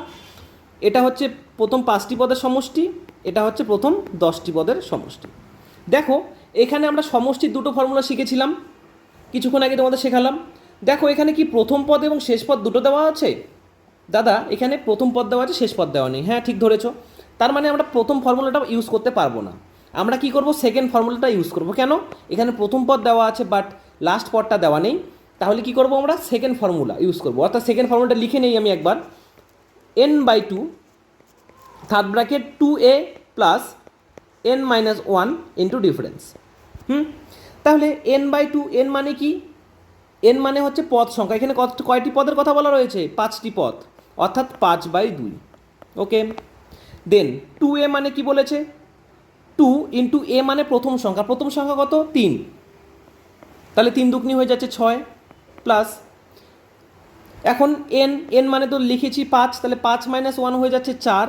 এটা হচ্ছে প্রথম 5টি পদের সমষ্টি, এটা হচ্ছে প্রথম 10টি পদের সমষ্টি। দেখো এখানে আমরা সমষ্টির দুটো ফর্মুলা শিখেছিলাম, কিছুক্ষণ আগে তোমাদের শেখালাম। দেখো এখানে কি প্রথম পদ এবং শেষ পদ দুটো দেওয়া আছে, দাদা এখানে প্রথম পদ দেওয়া আছে, শেষ পদ দেওয়া নেই। হ্যাঁ ঠিক ধরেছো, তার মানে আমরা প্রথম ফর্মুলাটা ইউজ করতে পারবো না, আমরা কি করব, সেকেন্ড ফর্মুলাটা ইউজ করব। কেন, এখানে প্রথম পদ দেওয়া আছে বাট লাস্ট পদটা দেওয়া নেই, তাহলে কি করব, আমরা সেকেন্ড ফর্মুলা ইউজ করব। অর্থাৎ সেকেন্ড ফর্মুলাটা লিখে নেই আমি একবার, n/2 third bracket 2a plus n-1 into difference. তাহলে n/2, n মানে কি, n মানে হচ্ছে পদ সংখ্যা, এখানে কয়টি পদের কথা বলা রয়েছে, 5টি পদ, অর্থাৎ 5/2। ওকে, দেন 2a মানে কি বলেছে, 2 ইন্টু a মানে প্রথম সংখ্যা কত, 3, তাহলে 3 দুগুনি হয়ে যাচ্ছে 6 প্লাস এখন n মানে তো লিখেছি 5, তাহলে 5 - 1 হয়ে যাচ্ছে 4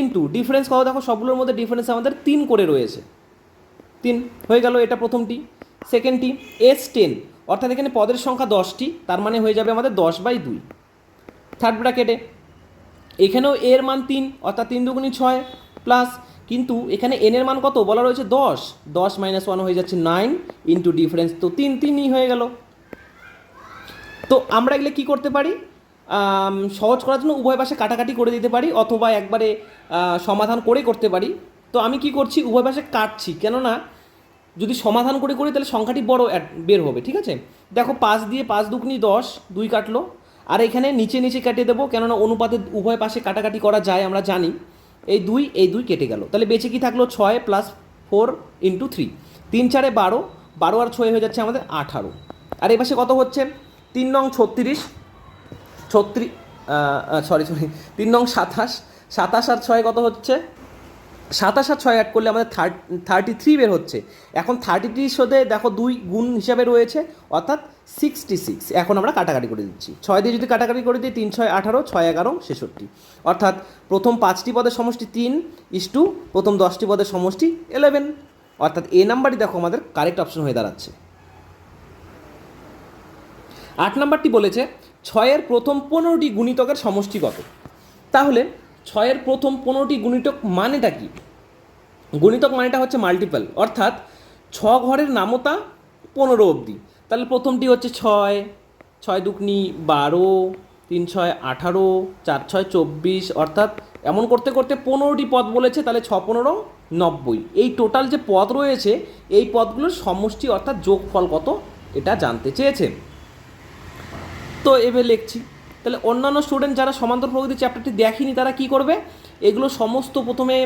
ইন্টু ডিফারেন্স কত, দেখো সবগুলোর মধ্যে ডিফারেন্স আমাদের 3 করে রয়েছে, 3 হয়ে গেল, এটা প্রথমটি। সেকেন্ডটি S10, অর্থাৎ এখানে পদের সংখ্যা 10টি, তার মানে হয়ে যাবে আমাদের 10/2। থার্ড ব্র্যাকেটে এখানেও এর মান 3, অর্থাৎ 3 দুগুনি 6 প্লাস, কিন্তু এখানে এন এর মান কত বলা রয়েছে 10, 10 - 1 হয়ে যাচ্ছে 9 ইন্টু ডিফারেন্স তো 3 হয়ে গেল। তো আমরা এগুলো কী করতে পারি, সহজ করার জন্য উভয় পাশে কাটাকাটি করে দিতে পারি, অথবা একবারে সমাধান করতে পারি। তো আমি কি করছি, উভয় পাশে কাটছি, কেননা যদি সমাধান করি তাহলে সংখ্যাটি বড় বের হবে। ঠিক আছে, দেখো 5 দিয়ে 5 দুগুনি 10, 2 কাটলো, আর এখানে নিচে কাটিয়ে দেবো, কেননা অনুপাতে উভয় পাশে কাটাকাটি করা যায় আমরা জানি। এই 2 কেটে গেল, তাহলে বেঁচে কি থাকলো 6 + 4 ইন্টু 3, 3 4 12, 12 আর 6 হয়ে যাচ্ছে আমাদের 18। আর এই পাশে কত হচ্ছে, 3 নং 36, 3 নং 27, 27 আর 6 কত হচ্ছে, 27 আর 6 অ্যাড করলে আমাদের 33 বের হচ্ছে। এখন 33 সাথে দেখো 2 গুণ হিসাবে রয়েছে, অর্থাৎ 66। এখন আমরা কাটাকাটি করে দিচ্ছি, 6 দিয়ে যদি কাটাকাটি করে দিই, 3 6 18, 6 11 66, অর্থাৎ প্রথম 5টি পদের সমষ্টি 3 ইস টু প্রথম 10টি পদের সমষ্টি 11, অর্থাৎ এ নাম্বারটি দেখো আমাদের কারেক্ট অপশন হয়ে দাঁড়াচ্ছে। 8 নাম্বারটি বলেছে 6-এর প্রথম 15টি গুণিতকের সমষ্টি কত। তাহলে 6-এর প্রথম 15টি গুণিতক মানেটা কি, গুণিতক মানেটা হচ্ছে মাল্টিপল, অর্থাৎ 6 ঘরের নামতা 15 অবধি। তাহলে প্রথমটি হচ্ছে 6, 6 দুগুনি 12, 3 6 18, 4 6 24, অর্থাৎ এমন করতে করতে 15টি পদ বলেছে, তাহলে 6 15 90। এই টোটাল যে পদ রয়েছে এই পদগুলোর সমষ্টি অর্থাৎ যোগফল কত এটা জানতে চেয়েছে। তো এভাবে লিখছি। তাহলে অন্যান্য স্টুডেন্ট যারা সমান্তর প্রকৃতি চ্যাপ্টারটি দেখেনি তারা কি করবে, এগুলো সমস্ত প্রথমে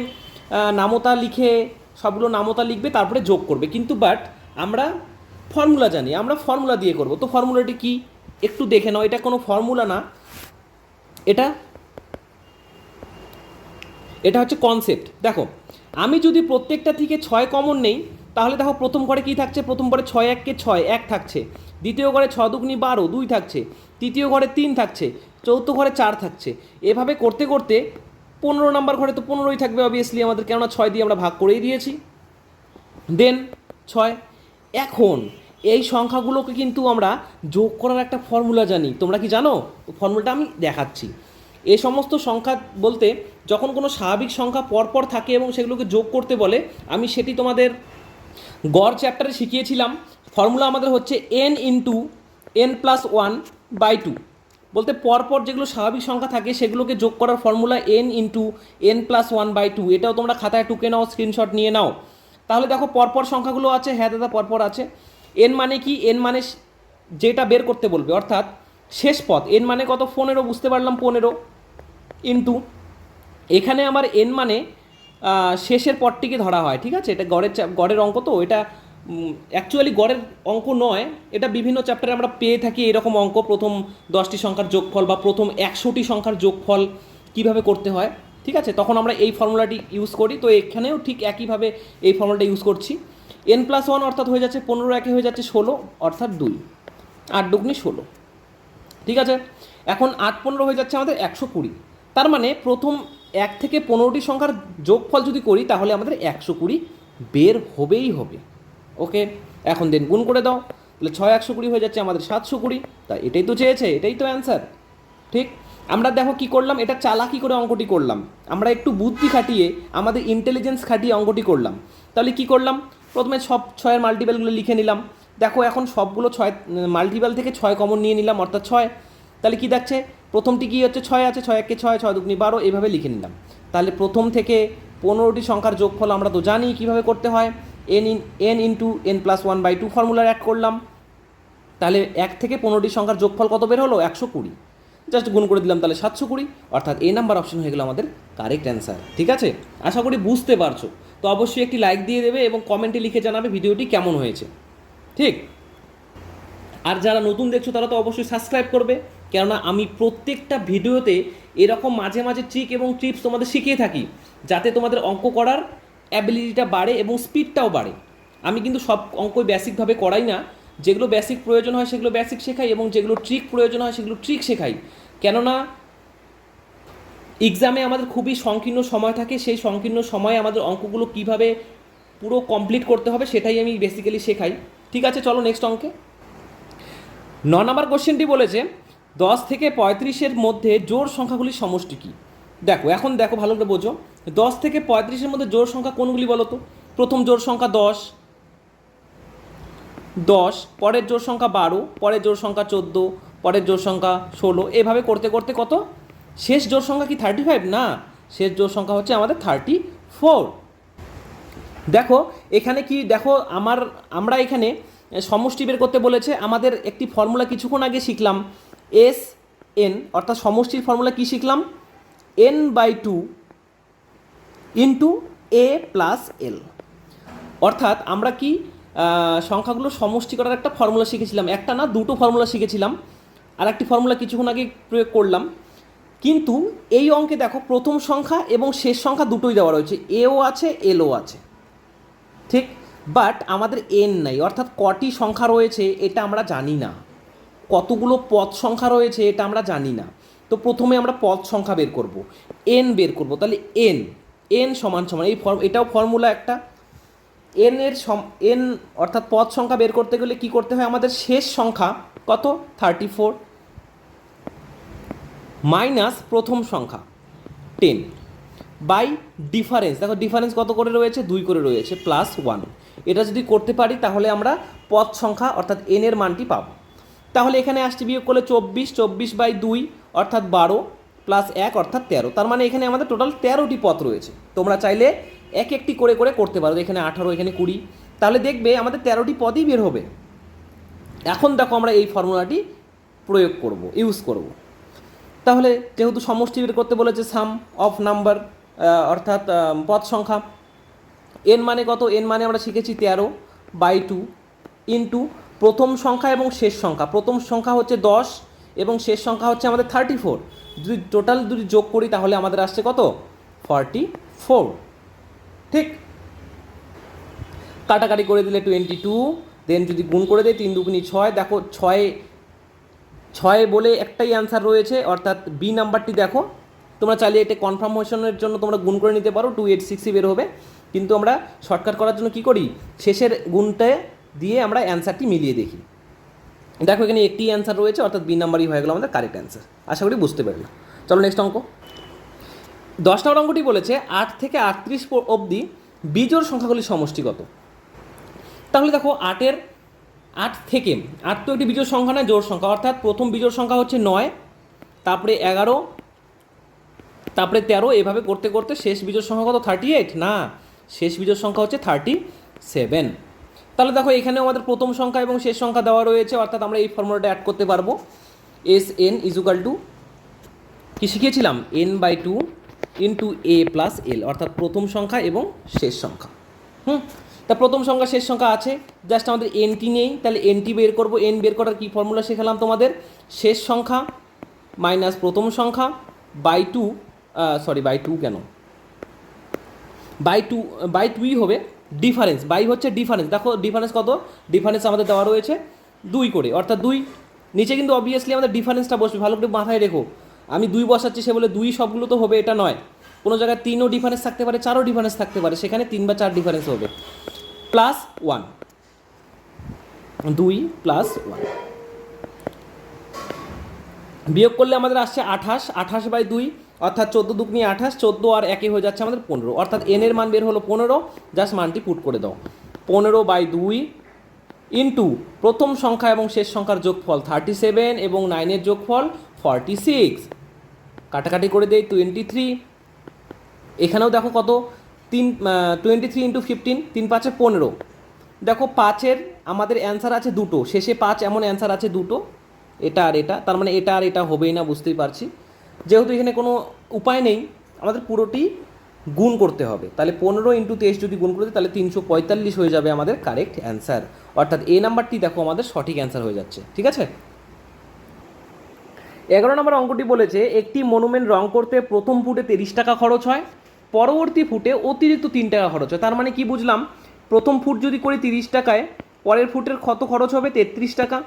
নামতা লিখে সবগুলো নামতা লিখবে, তারপরে যোগ করবে। কিন্তু বাট আমরা ফর্মুলা জানি, আমরা ফর্মুলা দিয়ে করব। তো ফর্মুলাটি কি একটু দেখে নাও। এটা কোনো ফর্মুলা না, এটা হচ্ছে কনসেপ্ট। দেখো আমি যদি প্রত্যেকটা থেকে 6 কমন নেই, তাহলে দেখো প্রথম ঘরে কী থাকছে, প্রথম ঘরে 6 1 কে 6 1 থাকছে, দ্বিতীয় ঘরে 6 2 12 2 থাকছে, তৃতীয় ঘরে 3 থাকছে, চতুর্থ ঘরে 4 থাকছে। এভাবে করতে করতে 15 নাম্বার ঘরে তো 15ই থাকবে অবভিয়াসলি আমাদের, কেননা 6 দিয়ে আমরা ভাগ করেই দিয়েছি। দেন 6। এখন এই সংখ্যাগুলোকে কিন্তু আমরা যোগ করার একটা ফর্মুলা জানি। তোমরা কি জানো? ফর্মুলাটা আমি দেখাচ্ছি। এই সমস্ত সংখ্যা বলতে যখন কোনো স্বাভাবিক সংখ্যা পরপর থাকে এবং সেগুলোকে যোগ করতে বলে, আমি সেটি তোমাদের গড় চ্যাপ্টারে শিখিয়েছিলাম। ফর্মুলা আমাদের হচ্ছে n ইন্টু n+1/2, বলতে পরপর যেগুলো স্বাভাবিক সংখ্যা থাকে সেগুলোকে যোগ করার ফর্মুলা n ইন্টু n+1/2। এটাও তোমরা খাতায় টুকে নাও, স্ক্রিনশট নিয়ে নাও। তাহলে দেখো পরপর সংখ্যাগুলো আছে, হ্যাঁ দাদা পরপর আছে। n মানে কি, n মানে যেটা বের করতে বলবে, অর্থাৎ শেষ পদ। n মানে কত, 15, বুঝতে পারলাম 15, ইন্টু এখানে আমার n মানে শেষের পদটিকে ধরা হয়, ঠিক আছে। এটা গড়ের অঙ্ক, তো এটা অ্যাকচুয়ালি গড়ের অঙ্ক নয়, এটা বিভিন্ন চ্যাপ্টারে আমরা পেয়ে থাকি এরকম অঙ্ক। প্রথম 10টি সংখ্যার যোগফল বা প্রথম 100টি সংখ্যার যোগফল কীভাবে করতে হয়, ঠিক আছে, তখন আমরা এই ফর্মুলাটি ইউজ করি। তো এখানেও ঠিক একইভাবে এই ফর্মুলাটা ইউজ করছি। n+1 অর্থাৎ হয়ে যাচ্ছে 15, একে হয়ে যাচ্ছে 16, অর্থাৎ 2, 8 2 16, ঠিক আছে। এখন 8 15 হয়ে যাচ্ছে আমাদের 120। তার মানে প্রথম 1 থেকে 15টি সংখ্যার যোগফল যদি করি তাহলে আমাদের 120 বের হবেই হবে। ওকে, এখন দেন গুণ করে দাও, তাহলে 6 120 হয়ে যাচ্ছে আমাদের 720। তা এটাই তো চেয়েছে, এটাই তো অ্যান্সার, ঠিক। আমরা দেখো কি করলাম, এটা চালাকি করে অঙ্কটি করলাম, আমরা একটু বুদ্ধি খাটিয়ে আমাদের ইন্টেলিজেন্স খাটিয়ে অঙ্কটি করলাম। তাহলে কি করলাম, প্রথমে সব 6-এর মাল্টিপলগুলো লিখে নিলাম। দেখো এখন সবগুলো 6 মাল্টিপল থেকে 6 কমন নিয়ে নিলাম, অর্থাৎ 6। তাহলে কি দেখছে, প্রথমটি কি হচ্ছে 6 আছে, 6 1 কে 6, 6 2 12, এভাবে লিখে নিলাম। তাহলে প্রথম থেকে 15টি সংখ্যার যোগফল আমরা তো জানি কীভাবে করতে হয়, n ইন্টু n+1/2 ফর্মুলার অ্যাড করলাম। তাহলে 1 থেকে 15টি সংখ্যার যোগফল কত বের হলো, 120। জাস্ট গুণ করে দিলাম, তাহলে 720, অর্থাৎ এ নাম্বার অপশন হয়ে গেল আমাদের কারেক্ট অ্যান্সার। ঠিক আছে, আশা করি বুঝতে পারছো। তো অবশ্যই একটি লাইক দিয়ে দেবে এবং কমেন্টে লিখে জানাবে ভিডিওটি কেমন হয়েছে, ঠিক। আর যারা নতুন দেখছো তারা তো অবশ্যই সাবস্ক্রাইব করবে, কেননা আমি প্রত্যেকটা ভিডিওতে এরকম মাঝে মাঝে ট্রিক এবং টিপস তোমাদের শিখিয়ে থাকি, যাতে তোমাদের অঙ্ক করার অ্যাবিলিটিটা বাড়ে এবং স্পিডটাও বাড়ে। আমি কিন্তু সব অঙ্কই বেসিকভাবে করাই না, যেগুলো বেসিক প্রয়োজন হয় সেগুলো বেসিক শেখাই এবং যেগুলো ট্রিক প্রয়োজন হয় সেগুলো ট্রিক শেখাই। কেননা এক্সামে আমাদের খুবই সংকীর্ণ সময় থাকে, সেই সংকীর্ণ সময়ে আমাদের অঙ্কগুলো কীভাবে পুরো কমপ্লিট করতে হবে সেটাই আমি বেসিক্যালি শেখাই। ঠিক আছে, চলো নেক্সট অঙ্কে। 9 নম্বর কোশ্চেনটি বলেছে 10 থেকে 35-এর মধ্যে জোড় সংখ্যাগুলির সমষ্টি কী। দেখো এখন দেখো ভালো করে বোঝো, 10 থেকে 35-এর মধ্যে জোড় সংখ্যা কোনগুলি বলো তো। প্রথম জোড় সংখ্যা 10, পরের জোড় সংখ্যা 12, পরের জোড় সংখ্যা 14, পরের জোড় সংখ্যা 16, এভাবে করতে করতে কত শেষ জোড় সংখ্যা কি 35? না, শেষ জোড় সংখ্যা হচ্ছে আমাদের 34। দেখো এখানে কি, দেখো আমরা এখানে সমষ্টি বের করতে বলেছে। আমাদের একটি ফর্মুলা কিছুক্ষণ আগে শিখলাম, SN, অর্থাৎ সমষ্টির ফর্মুলা কি শিখলাম, n/2 ইন্টু a+l। অর্থাৎ আমরা কি সংখ্যাগুলো সমষ্টি করার একটা ফর্মুলা শিখেছিলাম, একটা না দুটো ফর্মুলা শিখেছিলাম, আর একটি ফর্মুলা কিছুক্ষণ আগে প্রয়োগ করলাম। কিন্তু এই অঙ্কে দেখো প্রথম সংখ্যা এবং শেষ সংখ্যা দুটোই দেওয়া রয়েছে, এও আছে এলও আছে, ঠিক। বাট আমাদের এন নাই, অর্থাৎ কটি সংখ্যা রয়েছে এটা আমরা জানি না, কতগুলো পদ সংখ্যা রয়েছে এটা আমরা জানি না। তো প্রথমে আমরা পদ সংখ্যা বের করব, এন বের করব। তাহলে এন সমান এই এটাও ফর্মুলা একটা, এন অর্থাৎ পদ সংখ্যা বের করতে গেলে কি করতে হয়, আমাদের শেষ সংখ্যা কত 34 মাইনাস প্রথম সংখ্যা 10 বাই ডিফারেন্স, দেখো ডিফারেন্স কত করে রয়েছে, 2 করে রয়েছে, +1। এটা যদি করতে পারি তাহলে আমরা পদ সংখ্যা অর্থাৎ এন এর মানটি পাবো। তাহলে এখানে আসছে বিয়োগ করলে 24 বাই 2, অর্থাৎ 12 প্লাস 1 অর্থাৎ 13, তার মানে এখানে আমাদের টোটাল 13টি পথ রয়েছে। তোমরা চাইলে এক একটি করে করে করতে পারো, এখানে 18, এখানে 20, তাহলে দেখবে আমাদের 13টি পদই বের হবে। এখন দেখো আমরা এই ফর্মুলাটি প্রয়োগ করব, ইউজ করব। তাহলে যেহেতু সমষ্টি বের করতে বলেছে সাম অফ নাম্বার অর্থাৎ পদ সংখ্যা, এন মানে কত, এন মানে আমরা শিখেছি 13/2 ইন্টু প্রথম সংখ্যা এবং শেষ সংখ্যা। প্রথম সংখ্যা হচ্ছে 10 এবং শেষ সংখ্যা হচ্ছে আমাদের 34। যদি টোটাল যদি যোগ করি তাহলে আমাদের আসছে কত, 44। ঠিক, কাটাকাটি করে দিলে 22, দেন যদি গুণ করে দেয় 3 দুগুণী 6। দেখো 6 বলে একটাই অ্যান্সার রয়েছে, অর্থাৎ বি নাম্বারটি দেখো। তোমরা চাইলে এটা কনফার্মেশনের জন্য তোমরা গুণ করে নিতে পারো, 2860 বের হবে, কিন্তু আমরা শর্টকাট করার জন্য কি করি, শেষের গুণটা দিয়ে আমরা অ্যান্সারটি মিলিয়ে দেখি। দেখো এখানে একটি অ্যান্সার রয়েছে, অর্থাৎ বি নাম্বারই হয়ে গেল আমাদের কারেক্ট অ্যান্সার। আশা করি বুঝতে পারলাম। চলো নেক্সট অঙ্ক। 10 নম্বর অঙ্কটি বলেছে 8 থেকে 38 অবধি বিজোড় সংখ্যাগুলির সমষ্টি কত। তাহলে দেখো 8 থেকে 8 তো একটি বিজোড় সংখ্যা না, জোড় সংখ্যা, অর্থাৎ প্রথম বিজোড় সংখ্যা হচ্ছে 9, তারপরে 11, তারপরে 13, এভাবে করতে করতে শেষ বিজোড় সংখ্যা কত, 38 না, শেষ বিজোড় সংখ্যা হচ্ছে 37। তাহলে দেখো এখানেও আমাদের প্রথম সংখ্যা এবং শেষ সংখ্যা দেওয়া রয়েছে, অর্থাৎ আমরা এই ফর্মুলাটা অ্যাড করতে পারবো। এস এন ইজুকাল টু কী শিখিয়েছিলাম, n/2 into a plus L, অর্থাৎ প্রথম সংখ্যা এবং শেষ সংখ্যা। তা প্রথম সংখ্যা শেষ সংখ্যা আছে, জাস্ট আমাদের এনটি নেই, তাহলে এনটি বের করবো। এন বের করার কী ফর্মুলা শেখালাম তোমাদের, শেষ সংখ্যা মাইনাস প্রথম সংখ্যা বাই টু, বাই টুই হবে, ডিফারেন্স, বাই হচ্ছে ডিফারেন্স। দেখো ডিফারেন্স কত, ডিফারেন্স আমাদের দেওয়া রয়েছে 2 করে, অর্থাৎ 2 নিচে কিন্তু অবভিয়াসলি আমাদের ডিফারেন্সটা বসবে, ভালো করে মাথায় রেখো। আমি 2 বসাচ্ছি সে বলে 2 সবগুলো তো হবে, এটা নয়। কোনো জায়গায় 3ও ডিফারেন্স থাকতে পারে, 4ও ডিফারেন্স থাকতে পারে, সেখানে 3 বা 4 ডিফারেন্স হবে। প্লাস 1, 2 প্লাস 1 বিয়োগ করলে আমাদের আসছে 28, 28/2 অর্থাৎ 14 দুগুণী 28, 14 আর 1 হয়ে যাচ্ছে আমাদের 15, অর্থাৎ এন এর মান বের হলো 15, জাস্ট মানটি পুট করে দাও। 15/2 ইন্টু প্রথম সংখ্যা এবং শেষ সংখ্যার যোগফল 37 এবং 9-এর যোগফল 46, কাটাকাটি করে দেয় 23। এখানেও দেখো কত, 23 ইন্টু 15, 3 5 15। দেখো 5-এর আমাদের অ্যান্সার আছে দুটো, শেষে 5 এমন অ্যান্সার আছে দুটো, এটা আর এটা, তার মানে এটা আর এটা হবেই না, বুঝতেই পারছি। যেহেতু এখানে কোনো উপায় নেই, আমাদের পুরোটি গুণ করতে হবে, তাহলে 15 ইন্টু 23 যদি গুণ করে দিই তাহলে 345 হয়ে যাবে আমাদের কারেক্ট অ্যান্সার, অর্থাৎ এ নাম্বারটি দেখো আমাদের সঠিক অ্যান্সার হয়ে যাচ্ছে। ঠিক আছে, 11 নম্বর অঙ্কটি বলেছে একটি মনুমেন্ট রং করতে প্রথম ফুটে 30 টাকা খরচ হয়, পরবর্তী ফুটে অতিরিক্ত 3 টাকা খরচ হয়। তার মানে কি বুঝলাম, প্রথম ফুট যদি করি 30 টাকায়, পরের ফুটের কত খরচ হবে, 33 টাকা,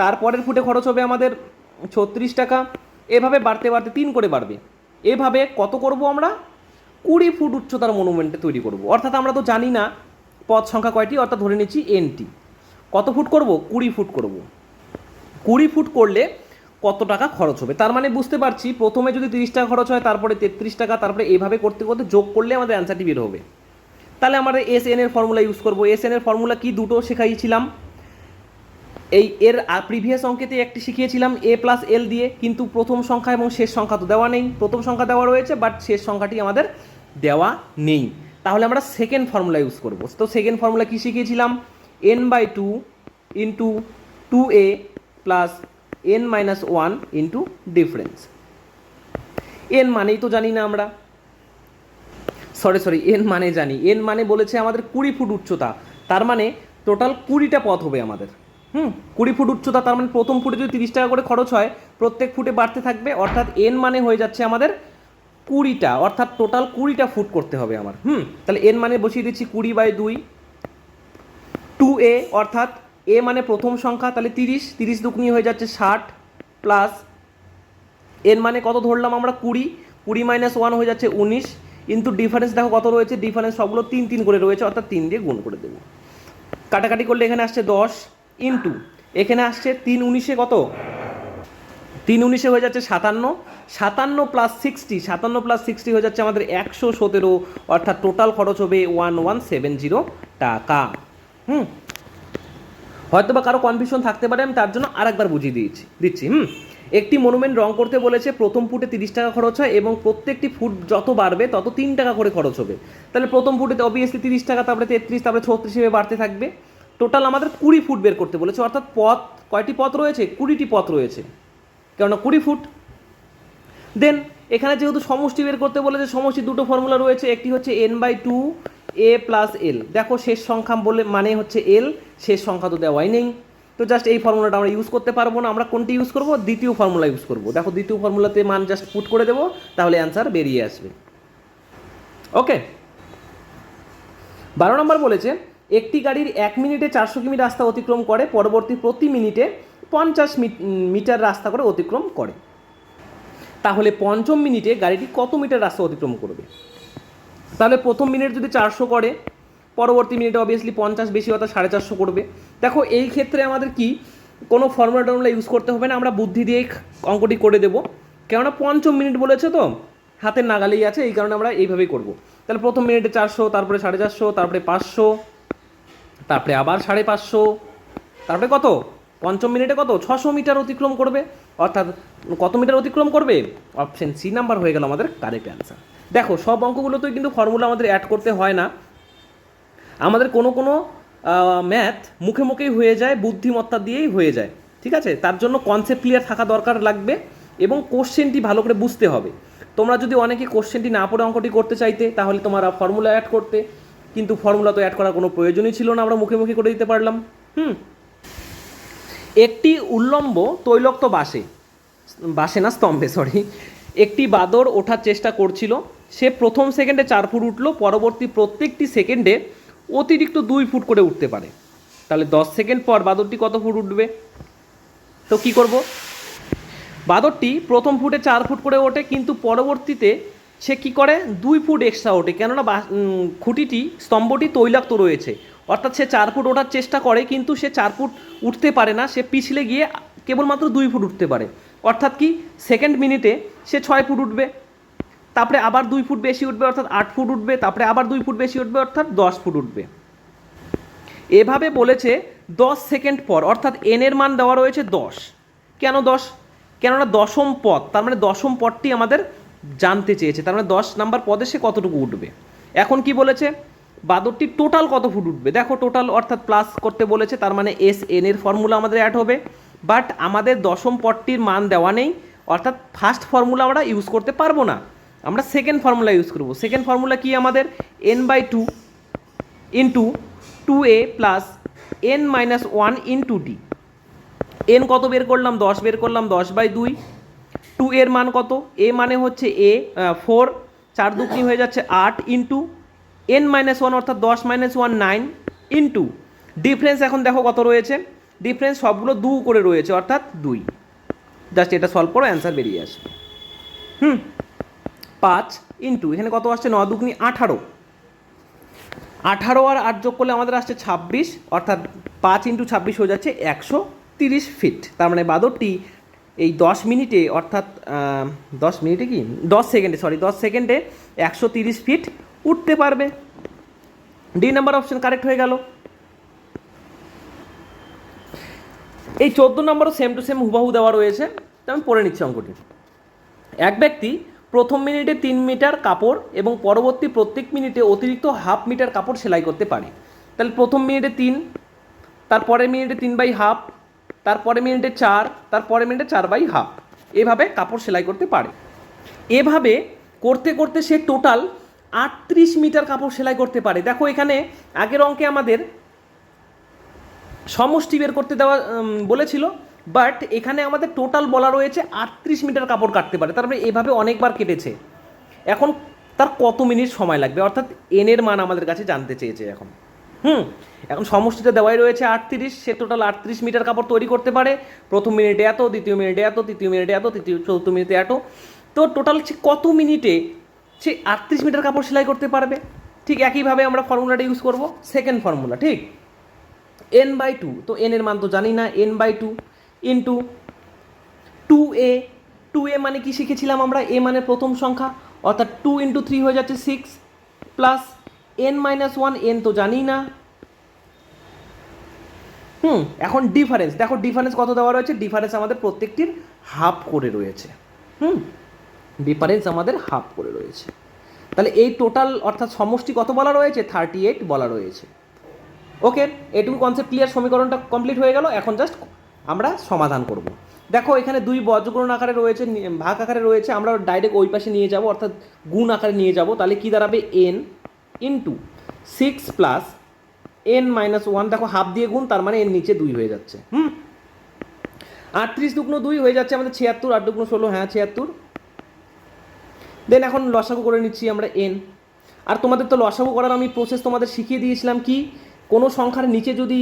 তারপরের ফুটে খরচ হবে আমাদের 36 টাকা, এভাবে বাড়তে বাড়তে 3 করে বাড়বে। এভাবে কত করব আমরা, 20 ফুট উচ্চতার মনুমেন্টে তৈরি করব। অর্থাৎ আমরা তো জানি না পদ সংখ্যা কয়টি, অর্থাৎ ধরে নিচ্ছি এনটি। কত ফুট করব, 20 ফুট করব। 20 ফুট করলে কত টাকা খরচ হবে, তার মানে বুঝতে পারছি প্রথমে যদি 30 টাকা খরচ হয়, তারপরে 33 টাকা, তারপরে এইভাবে করতে করতে যোগ করলে আমাদের অ্যান্সারটি বের হবে। তাহলে আমরা এস এন এর ফর্মুলা ইউজ করবো। এস এন এর ফর্মুলা কি, দুটো শেখাইছিলাম, এই এর প্রিভিয়াস অঙ্কেতে একটি শিখিয়েছিলাম এ প্লাস এল দিয়ে, কিন্তু প্রথম সংখ্যা এবং শেষ সংখ্যা তো দেওয়া নেই, প্রথম সংখ্যা দেওয়া রয়েছে বাট শেষ সংখ্যাটি আমাদের দেওয়া নেই। তাহলে আমরা সেকেন্ড ফর্মুলা ইউজ করবো। তো সেকেন্ড ফর্মুলা কি শিখিয়েছিলাম, n/2 into 2a plus n-1 into difference. N মানেই তো জানি না আমরা, সরি এন মানে জানি, এন মানে বলেছে আমাদের 20 ফুট উচ্চতা, তার মানে টোটাল 20টা পথ হবে আমাদের। 20 ফুট উচ্চতা, তার মানে প্রথম ফুটে যদি 30 টাকা করে খরচ হয়, প্রত্যেক ফুটে বাড়তে থাকবে, অর্থাৎ এন মানে হয়ে যাচ্ছে আমাদের 20টা, অর্থাৎ টোটাল 20টা ফুট করতে হবে আমার। তাহলে এন মানে বসিয়ে দিচ্ছি 20/2, 2a অর্থাৎ এ মানে প্রথম সংখ্যা, তাহলে 30 দুগুণী হয়ে যাচ্ছে 60, প্লাস এন মানে কত ধরলাম আমরা 20 মাইনাস 1 হয়ে যাচ্ছে 19, কিন্তু ডিফারেন্স দেখো কত রয়েছে, ডিফারেন্স সবগুলো 3 করে রয়েছে, অর্থাৎ 3 দিয়ে গুণ করে দেবো। কাটাকাটি করলে এখানে আসছে 10 ইন্টু এখানে আসছে 3 19-এ কত, 3 19-এ হয়ে যাচ্ছে 57 প্লাস 60 হয়ে যাচ্ছে আমাদের 117, অর্থাৎ টোটাল খরচ হবে 1170 টাকা। হয়তো বা কারো কনফিউশন থাকতে পারে, আমি তার জন্য আরেকবার বুঝিয়ে দিচ্ছি। একটি মনুমেন্ট রং করতে বলেছে, প্রথম ফুটে 30 টাকা খরচ হয় এবং প্রত্যেকটি ফুট যত বাড়বে তত 3 টাকা করে খরচ হবে। তাহলে প্রথম ফুটে অবভিয়াসলি 30 টাকা, তারপরে 33, তারপরে 36 হিসেবে বাড়তে থাকবে। টোটাল আমাদের 20 ফুট বের করতে বলেছে, অর্থাৎ পথ কয়টি পথ রয়েছে? 20টি পথ রয়েছে, কেননা 20 ফুট। দেন এখানে যেহেতু সমষ্টি বের করতে বলেছে, সমষ্টি দুটো ফর্মুলা রয়েছে, একটি হচ্ছে n/2 a প্লাস এল। দেখো শেষ সংখ্যা বলে মানে হচ্ছে এল, শেষ সংখ্যা তো দেওয়াই নেই, তো জাস্ট এই ফর্মুলাটা আমরা ইউজ করতে পারবো না। আমরা কোনটি ইউজ করবো? দ্বিতীয় ফর্মুলা ইউজ করবো। দেখো দ্বিতীয় ফর্মুলাতে মান জাস্ট পুট করে দেবো, তাহলে অ্যান্সার বেরিয়ে আসবে। ওকে, 12 নম্বর বলেছে একটি গাড়ির 1 মিনিটে 400 কিমি রাস্তা অতিক্রম করে, পরবর্তী প্রতি মিনিটে 50 মিটার রাস্তা করে অতিক্রম করে। তাহলে পঞ্চম মিনিটে গাড়িটি কত মিটার রাস্তা অতিক্রম করবে? তাহলে প্রথম মিনিট যদি 400 করে, পরবর্তী মিনিটে অবভিয়াসলি 50 বেশি অর্থাৎ 450 করবে। দেখো এই ক্ষেত্রে আমাদের কি কোনো ফর্মুলা টর্মুলা ইউজ করতে হবে না, আমরা বুদ্ধি দিয়েই অঙ্কটি করে দেবো, কেননা পঞ্চম মিনিট বলেছে তো হাতের নাগালেই আছে, এই কারণে আমরা এইভাবেই করব। তাহলে প্রথম মিনিটে 400, তারপরে 450, তারপরে 500, তারপরে আবার 550, তারপরে কত? পঞ্চম মিনিটে কত? 600 মিটার অতিক্রম করবে, অর্থাৎ কত মিটার অতিক্রম করবে? অপশন সি নাম্বার হয়ে গেল আমাদের কারেক্ট অ্যান্সার। দেখো সব অঙ্কগুলোতেই কিন্তু ফর্মুলা আমাদের অ্যাড করতে হয় না, আমাদের কোনো কোনো ম্যাথ মুখে মুখেই হয়ে যায়, বুদ্ধিমত্তা দিয়েই হয়ে যায়, ঠিক আছে? তার জন্য কনসেপ্ট ক্লিয়ার থাকা দরকার লাগবে এবং কোশ্চেনটি ভালো করে বুঝতে হবে। তোমরা যদি অনেকে কোশ্চেনটি না পড়ে অঙ্কটি করতে চাইতে, তাহলে তোমরা ফর্মুলা অ্যাড করতে, কিন্তু ফর্মুলা তো অ্যাড করার কোনো প্রয়োজনই ছিল না, আমরা মুখে মুখে করে দিতে পারলাম। একটি উল্লম্ব তৈলক্ত বাসে না স্তম্ভে সরি, একটি বাদর ওঠার চেষ্টা করছিল। সে প্রথম সেকেন্ডে 4 ফুট উঠলো, পরবর্তী প্রত্যেকটি সেকেন্ডে অতিরিক্ত 2 ফুট করে উঠতে পারে। তাহলে 10 সেকেন্ড পর বাদরটি কত ফুট উঠবে? তো কি করব? বাদরটি প্রথম ফুটে 4 ফুট করে ওঠে, কিন্তু পরবর্তীতে সে কি করে? 2 ফুট এক্সট্রা ওঠে, কেননা খুঁটিটি স্তম্ভটি তৈলাক্ত রয়েছে, অর্থাৎ সে 4 ফুট ওঠার চেষ্টা করে কিন্তু সে 4 ফুট উঠতে পারে না, সে পিছলে গিয়ে কেবলমাত্র 2 ফুট উঠতে পারে। অর্থাৎ কি সেকেন্ড মিনিটে সে 6 ফুট উঠবে, তারপরে আবার 2 ফুট বেশি উঠবে অর্থাৎ 8 ফুট উঠবে, তারপরে আবার 2 ফুট বেশি উঠবে অর্থাৎ 10 ফুট উঠবে। এভাবে বলেছে 10 সেকেন্ড পর, অর্থাৎ এন এর মান দেওয়া রয়েছে 10। কেন 10? কেননা দশম পদ, তার মানে দশম পদটি আমাদের জানতে চেয়েছে, তার মানে 10 নাম্বার পদে সে কতটুকু উঠবে। এখন কি বলেছে? বাদরটি টোটাল কত ফুট উঠবে। দেখো টোটাল অর্থাৎ প্লাস করতে বলেছে, তার মানে এস এন এর ফর্মুলা আমাদের অ্যাড হবে, বাট আমাদের দশম পদটির মান দেওয়া নেই, অর্থাৎ ফার্স্ট ফর্মুলা আমরা ইউজ করতে পারবো না, আমরা সেকেন্ড ফর্মুলা ইউজ করব। সেকেন্ড ফর্মুলা কি আমাদের? n/2 into 2a plus n-1 into D. N কত বের করলাম? 10 বের করলাম, 10/2। 2 এর মান কত? এ মানে হচ্ছে এ 4, 4 দুগুনি হয়ে যাচ্ছে 8 ইন্টু n-1 অর্থাৎ 10 - 1 9 ইন্টু ডিফারেন্স। এখন দেখো কত রয়েছে, ডিফারেন্স সবগুলো 2 করে রয়েছে অর্থাৎ 2। জাস্ট এটা সলভ করো, অ্যান্সার বেরিয়ে আসবে। 5 ইন্টু এখানে কত আসছে? 9 দুগুনি 18, 18 আর 8 যোগ করলে আমাদের আসছে 26, অর্থাৎ 5 ইন্টু 26 হয়ে যাচ্ছে 130 ফিট। তার মানে বাদরটি এই 10 মিনিটে অর্থাৎ 10 মিনিটে কি 10 সেকেন্ডে 10 সেকেন্ডে 130 ফিট উঠতে পারবে। ডি নাম্বার অপশন কারেক্ট হয়ে গেল। এই 14 নম্বরও সেম টু সেম হুবাহু দেওয়া রয়েছে, তো আমি পড়ে নিচ্ছি অঙ্কটি। এক ব্যক্তি প্রথম মিনিটে 3 মিটার কাপড় এবং পরবর্তী প্রত্যেক মিনিটে অতিরিক্ত হাফ মিটার কাপড় সেলাই করতে পারে। তাহলে প্রথম মিনিটে 3, তারপরের মিনিটে 3/2, তারপরে মিনিটে 4, তারপরে মিনিটে 4/2, এভাবে কাপড় সেলাই করতে পারে। এভাবে করতে করতে সে টোটাল 38 মিটার কাপড় সেলাই করতে পারে। দেখো এখানে আগের অঙ্কে আমাদের সমষ্টি বের করতে দেওয়া বলেছিল, বাট এখানে আমাদের টোটাল বলা রয়েছে 38 মিটার কাপড় কাটতে পারে, তার মানে এভাবে অনেকবার কেটেছে। এখন তার কত মিনিট সময় লাগবে, অর্থাৎ এন এর মান আমাদের কাছে জানতে চেয়েছে। এখন সমষ্টিটা দেওয়াই রয়েছে 38, সে টোটাল 38 মিটার কাপড় তৈরি করতে পারে। প্রথম মিনিটে এত, দ্বিতীয় মিনিটে এত, তৃতীয় মিনিটে এত, চতুর্থ মিনিটে এত, তো টোটাল সে কত মিনিটে সে 38 মিটার কাপড় সেলাই করতে পারবে। ঠিক একইভাবে আমরা ফর্মুলাটা ইউজ করব, সেকেন্ড ফর্মুলা, ঠিক n/2, তো n এর মান তো জানি না, n/2 ইন্টু 2a। 2a মানে কি শিখেছিলাম আমরা? a মানে প্রথম সংখ্যা, অর্থাৎ 2 × 3 হয়ে যাচ্ছে 6, প্লাস n-1, n তো জানি না। এখন ডিফারেন্স, দেখো ডিফারেন্স কত দেওয়া রয়েছে, ডিফারেন্স আমাদের প্রত্যেকটির হাফ করে রয়েছে। ডিফারেন্স আমাদের হাফ করে রয়েছে। তাহলে এই টোটাল অর্থাৎ সমষ্টি কত বলা রয়েছে? 38 বলা রয়েছে। ওকে, এটুকু কনসেপ্ট ক্লিয়ার, সমীকরণটা কমপ্লিট হয়ে গেল। এখন জাস্ট আমরা সমাধান করব। দেখো এখানে দুই বজ্রগুণ আকারে রয়েছে, ভাগ আকারে রয়েছে, আমরা ডাইরেক্ট ওই পাশে নিয়ে যাব, অর্থাৎ গুণ আকারে নিয়ে যাব। তাহলে কী দাঁড়াবে? n into 6 plus n minus 1, দেখো হাফ দিয়ে গুণ, তার মানে এর নিচে 2 হয়ে যাচ্ছে। 38 দুগুণ 2 হয়ে যাচ্ছে আমাদের 76, 8 দুগুণ 16, হ্যাঁ 76। দেন এখন লসাগু করে নিচ্ছি আমরা n। আর তোমাদের তো লসাগু করার আমি প্রসেস তোমাদের শিখিয়ে দিয়েছিলাম কি, কোনো সংখ্যার নিচে যদি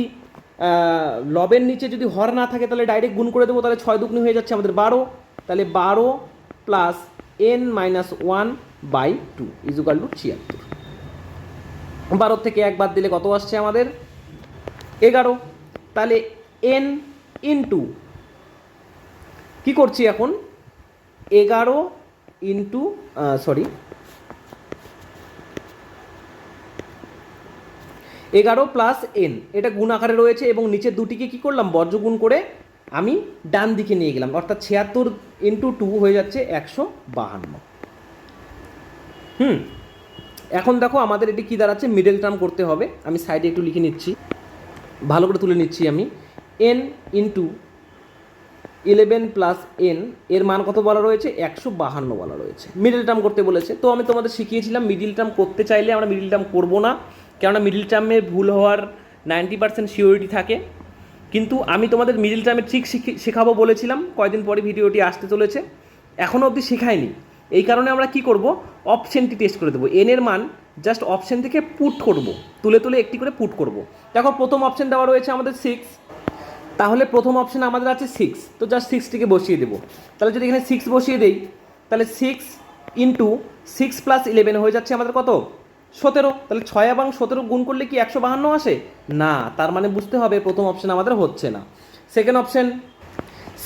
লবের নিচে যদি হর না থাকে তাহলে ডাইরেক্ট গুণ করে দেবো, তাহলে 6 দুগুণ হয়ে যাচ্ছে আমাদের 12। তাহলে 12 plus n minus 1/2 equal to 76। 12 থেকে 1 বাদ দিলে কত আসছে আমাদের? 11। তাহলে n ইন্টু কী করছি এখন? 11 ইন্টু 11 প্লাস n, এটা গুণ আকারে রয়েছে এবং নিচের দুটিকে কী করলাম? বজ্রগুণ করে আমি ডান দিকে নিয়ে গেলাম, অর্থাৎ 76 ইন্টু 2 হয়ে যাচ্ছে 152। এখন দেখো আমাদের এটি কী দাঁড়াচ্ছে? মিডল টার্ম করতে হবে। আমি সাইডে একটু লিখে নিচ্ছি, ভালো করে তুলে নিচ্ছি আমি। n ইন্টু 11 প্লাস n, এর মান কত বলা রয়েছে? 152 বলা রয়েছে। মিডল টার্ম করতে বলেছে, তো আমি তোমাদের শিখিয়েছিলাম মিডল টার্ম করতে চাইলে আমরা মিডল টার্ম করবো না, কেননা মিডল টার্মে ভুল হওয়ার 90% সিওরিটি থাকে। কিন্তু আমি তোমাদের মিডল টার্মের ট্রিক শেখাবো বলেছিলাম, কয়েকদিন পরে ভিডিওটি আসতে চলেছে, এখনও অবধি শেখাইনি। এই কারণে আমরা কি করব? অপশানটি টেস্ট করে দেবো। এন এর মান জাস্ট অপশান থেকে পুট করব, তুলে তুলে একটি করে পুট করব। দেখো প্রথম অপশান দেওয়া রয়েছে আমাদের 6, তাহলে প্রথম অপশান আমাদের আছে 6, তো জাস্ট 6টিকে বসিয়ে দেবো। তাহলে যদি এখানে 6 বসিয়ে দেই, তাহলে 6 ইন্টু 6 প্লাস 11 হয়ে যাচ্ছে আমাদের কত? 17। তাহলে 6 এবং 17 গুণ করলে কি 152 আসে? না, তার মানে বুঝতে হবে প্রথম অপশান আমাদের হচ্ছে না।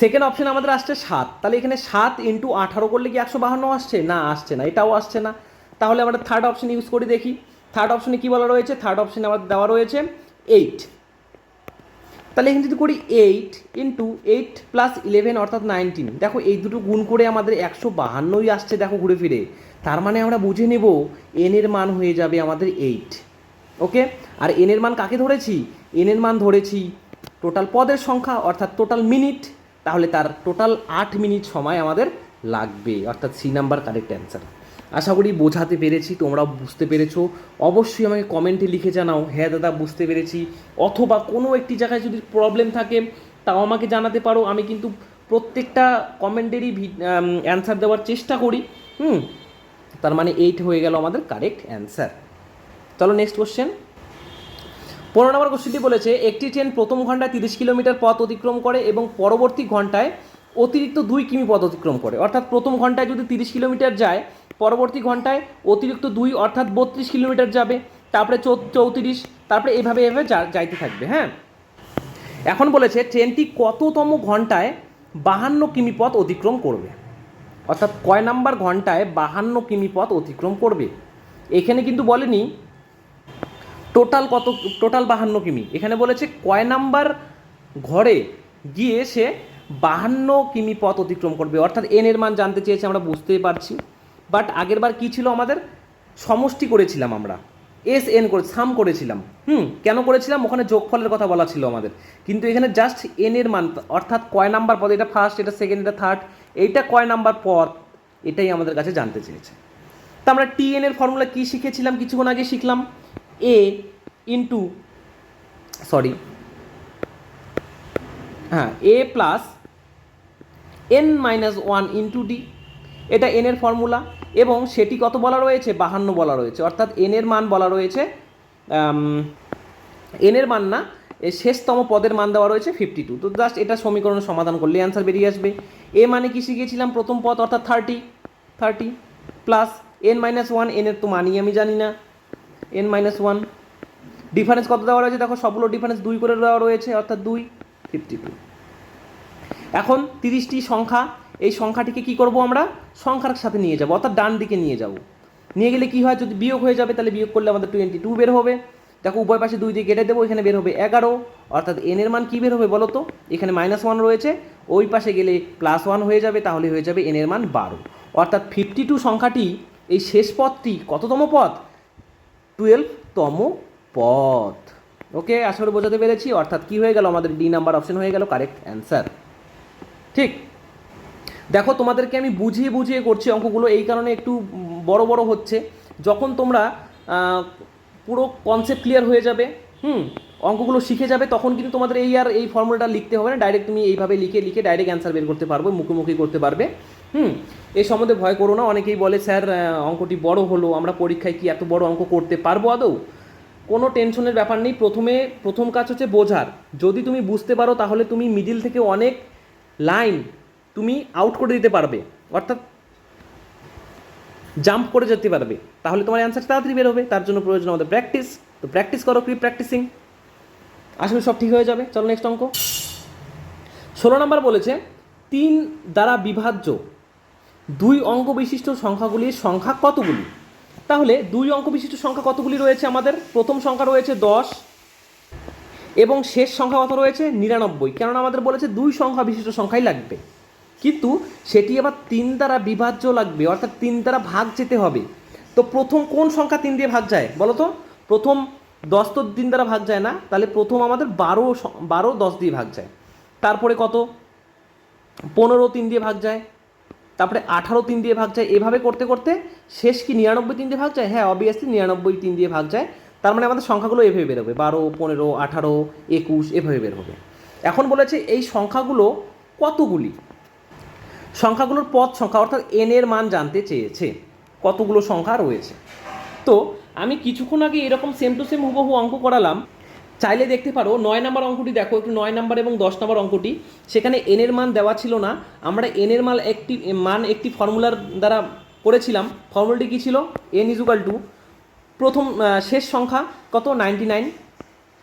সেকেন্ড অপশান আমাদের আসছে 7, তাহলে এখানে 7 ইন্টু 18 করলে কি 152 আসছে? না, আসছে না, এটাও আসছে না। তাহলে আমরা থার্ড অপশান ইউজ করি, দেখি থার্ড অপশানে কী বলা রয়েছে। থার্ড অপশানে আমাদের দেওয়া রয়েছে 8, তাহলে এখানে যদি করি 8 ইন্টু 8 প্লাস 11 অর্থাৎ 19, দেখো এই দুটো গুণ করে আমাদের 152ই আসছে, দেখো ঘুরে ফিরে। তার মানে আমরা বুঝে নেব এন এর মান হয়ে যাবে আমাদের 8। ওকে, আর এন এর মান কাকে ধরেছি? এন এর মান ধরেছি টোটাল পদের সংখ্যা অর্থাৎ টোটাল মিনিট, তাহলে তার টোটাল 8 মিনিট সময় আমাদের লাগবে, অর্থাৎ সি নাম্বার কারেক্ট অ্যান্সার। আশা করি বোঝাতে পেরেছি, তোমরাও বুঝতে পেরেছো। অবশ্যই আমাকে কমেন্টে লিখে জানাও, হ্যাঁ দাদা বুঝতে পেরেছি, অথবা কোনো একটি জায়গায় যদি প্রবলেম থাকে তাও আমাকে জানাতে পারো। আমি কিন্তু প্রত্যেকটা কমেন্টেরই অ্যান্সার দেওয়ার চেষ্টা করি। তার মানে 8 হয়ে গেল আমাদের কারেক্ট অ্যান্সার। চলো নেক্সট কোশ্চেন। 15 নম্বর কোশ্চেনটি বলেছে, একটি ট্রেন প্রথম ঘন্টায় 30 কিলোমিটার পথ অতিক্রম করে এবং পরবর্তী ঘন্টায় অতিরিক্ত 2 কিমি পথ অতিক্রম করে। অর্থাৎ প্রথম ঘন্টায় যদি 30 কিলোমিটার যায়, পরবর্তী ঘন্টায় অতিরিক্ত 2 অর্থাৎ 32 কিলোমিটার যাবে, তারপরে 34, তারপরে এভাবে যাইতে থাকবে। হ্যাঁ, এখন বলেছে ট্রেনটি কততম ঘন্টায় 52 কিমি পথ অতিক্রম করবে, অর্থাৎ কয় নাম্বার ঘন্টায় 52 কিমি পথ অতিক্রম করবে। এখানে কিন্তু বলেনি টোটাল 52 কিমি, এখানে বলেছে কয় নাম্বার ঘরে গিয়ে সে 52 কিমি পথ অতিক্রম করবে, অর্থাৎ এন এর মান জানতে চেয়েছে, আমরা বুঝতেই পারছি। বাট আগেরবার কী ছিল আমাদের? সমষ্টি করেছিলাম আমরা, এস এন করে সাম করেছিলাম। কেন করেছিলাম? ওখানে যোগফলের কথা বলা ছিল আমাদের, কিন্তু এখানে জাস্ট এন এর মান অর্থাৎ কয় নাম্বার পদ, এটা ফার্স্ট, এটা সেকেন্ড, এটা থার্ড, এইটা কয় নাম্বার পদ, এটাই আমাদের কাছে জানতে চেয়েছে। তো আমরা টি এন এর ফর্মুলা কী শিখেছিলাম? কিছুক্ষণ আগে শিখলাম a into a plus n minus 1 into d, এটা এন এর ফর্মুলা, এবং সেটি কত বলা রয়েছে? 52 বলা রয়েছে, অর্থাৎ এন এর মান বলা রয়েছে, এন এর মান না, শেষতম পদের মান দেওয়া রয়েছে 52। তো জাস্ট এটা সমীকরণের সমাধান করলে অ্যান্সার বেরিয়ে আসবে। এ মানে কি শিখেছিলাম? প্রথম পদ অর্থাৎ 30 প্লাস এন মাইনাস 1, এন এর তো মানই আমি জানি না, এন মাইনাস 1, ডিফারেন্স কত দেওয়া রয়েছে? দেখো সবগুলো ডিফারেন্স 2 করে দেওয়া রয়েছে, অর্থাৎ 2, 52। এখন 30টি সংখ্যা, এই সংখ্যাটিকে কি করব আমরা? সংখ্যার সাথে নিয়ে যাব, অর্থাৎ ডান দিকে নিয়ে যাব। নিয়ে গেলে কি হয়? যদি বিয়োগ হয়ে যাবে তাহলে বিয়োগ করলে আমাদের 22 বের হবে। দেখো উভয় পাশে 2 দিয়ে কেটে দেবো, এখানে বের হবে 11, অর্থাৎ এন এর মান কী বের হবে বলো তো? এখানে -1 রয়েছে, ওই পাশে গেলে +1 হয়ে যাবে, তাহলে হয়ে যাবে n এর মান 12। অর্থাৎ 52 সংখ্যাটি এই শেষ পদটি কততম পদ? 12তম পদ। ওকে, আশা করি বোঝাতে পেরেছি। অর্থাৎ কি হয়ে গেল, আমাদের ডি নাম্বার অপশন হয়ে গেল কারেক্ট অ্যান্সার। ঠিক, দেখো তোমাদেরকে আমি বুঝিয়ে বুঝিয়ে করছি অঙ্কগুলো, এই কারণে একটু বড় বড় হচ্ছে। যখন তোমরা পুরো কনসেপ্ট ক্লিয়ার হয়ে যাবে, অঙ্কগুলো শিখে যাবে, তখন কিন্তু তোমাদের এই আর এই ফর্মুলাটা লিখতে হবে না, ডাইরেক্ট তুমি এইভাবে লিখে লিখে ডাইরেক্ট অ্যান্সার বের করতে পারবে, মুখোমুখি করতে পারবে। এই সম্বন্ধে ভয় করো না। অনেকেই বলে স্যার অঙ্কটি বড় হলো, আমরা পরীক্ষায় কি এত বড় অঙ্ক করতে পারবো আদৌ? কোনো টেনশনের ব্যাপার নেই। প্রথম কাজ হচ্ছে বোঝার। যদি তুমি বুঝতে পারো তাহলে তুমি মিডিল থেকে অনেক লাইন তুমি আউট করে দিতে পারবে, অর্থাৎ জাম্প করে যেতে পারবে, তাহলে তোমার অ্যান্সার তাড়াতাড়ি বের হবে। তার জন্য প্রয়োজন আমাদের প্র্যাকটিস। তো প্র্যাকটিস করো, কিপ প্র্যাকটিসিং, আসলে সব ঠিক হয়ে যাবে। চলো নেক্সট অঙ্ক। 16 নম্বর বলেছে 3 দ্বারা বিভাজ্য 2 অঙ্ক বিশিষ্ট সংখ্যাগুলির সংখ্যা কতগুলি? তাহলে 2 অঙ্ক বিশিষ্ট সংখ্যা কতগুলি রয়েছে আমাদের? প্রথম সংখ্যা রয়েছে 10 এবং শেষ সংখ্যা কত রয়েছে? 99। কেননা আমাদের বলেছে 2 সংখ্যা বিশিষ্ট সংখ্যাই লাগবে, কিন্তু সেটি আবার 3 দ্বারা বিভাজ্য লাগবে, অর্থাৎ 3 দ্বারা ভাগ যেতে হবে। তো প্রথম কোন সংখ্যা 3 দিয়ে ভাগ যায় বলো তো? প্রথম 10 তো 3 দ্বারা ভাগ যায় না, তাহলে প্রথম আমাদের 12 10 দিয়ে ভাগ যায়। তারপরে কত? 15 3 দিয়ে ভাগ যায়, তারপরে 18 3 দিয়ে ভাগ যায়। এভাবে করতে করতে শেষ কি 99 3 দিয়ে ভাগ যায়? হ্যাঁ, অবভিয়াসলি 99 3 দিয়ে ভাগ যায়। তার মানে আমাদের সংখ্যাগুলো এভাবে বের হবে, 12 15 18 21 এভাবে বের হবে। এখন বলেছে এই সংখ্যাগুলো কতগুলি? সংখ্যাগুলোর পদ সংখ্যা, অর্থাৎ এন এর মান জানতে চেয়েছে, কতগুলো সংখ্যা রয়েছে। তো আমি কিছুক্ষণ আগে এরকম সেম টু সেম হুবহু অঙ্ক করালাম, চাইলে দেখতে পারো। 9 নম্বর অঙ্কটি দেখো একটু, 9 নম্বর এবং 10 নম্বর অঙ্কটি, সেখানে এন এর মান দেওয়া ছিল না। আমরা এন এর মান একটি ফর্মুলার দ্বারা করেছিলাম। ফর্মুলাটি কী ছিল? এন ইজুকাল টু প্রথম শেষ সংখ্যা কত 99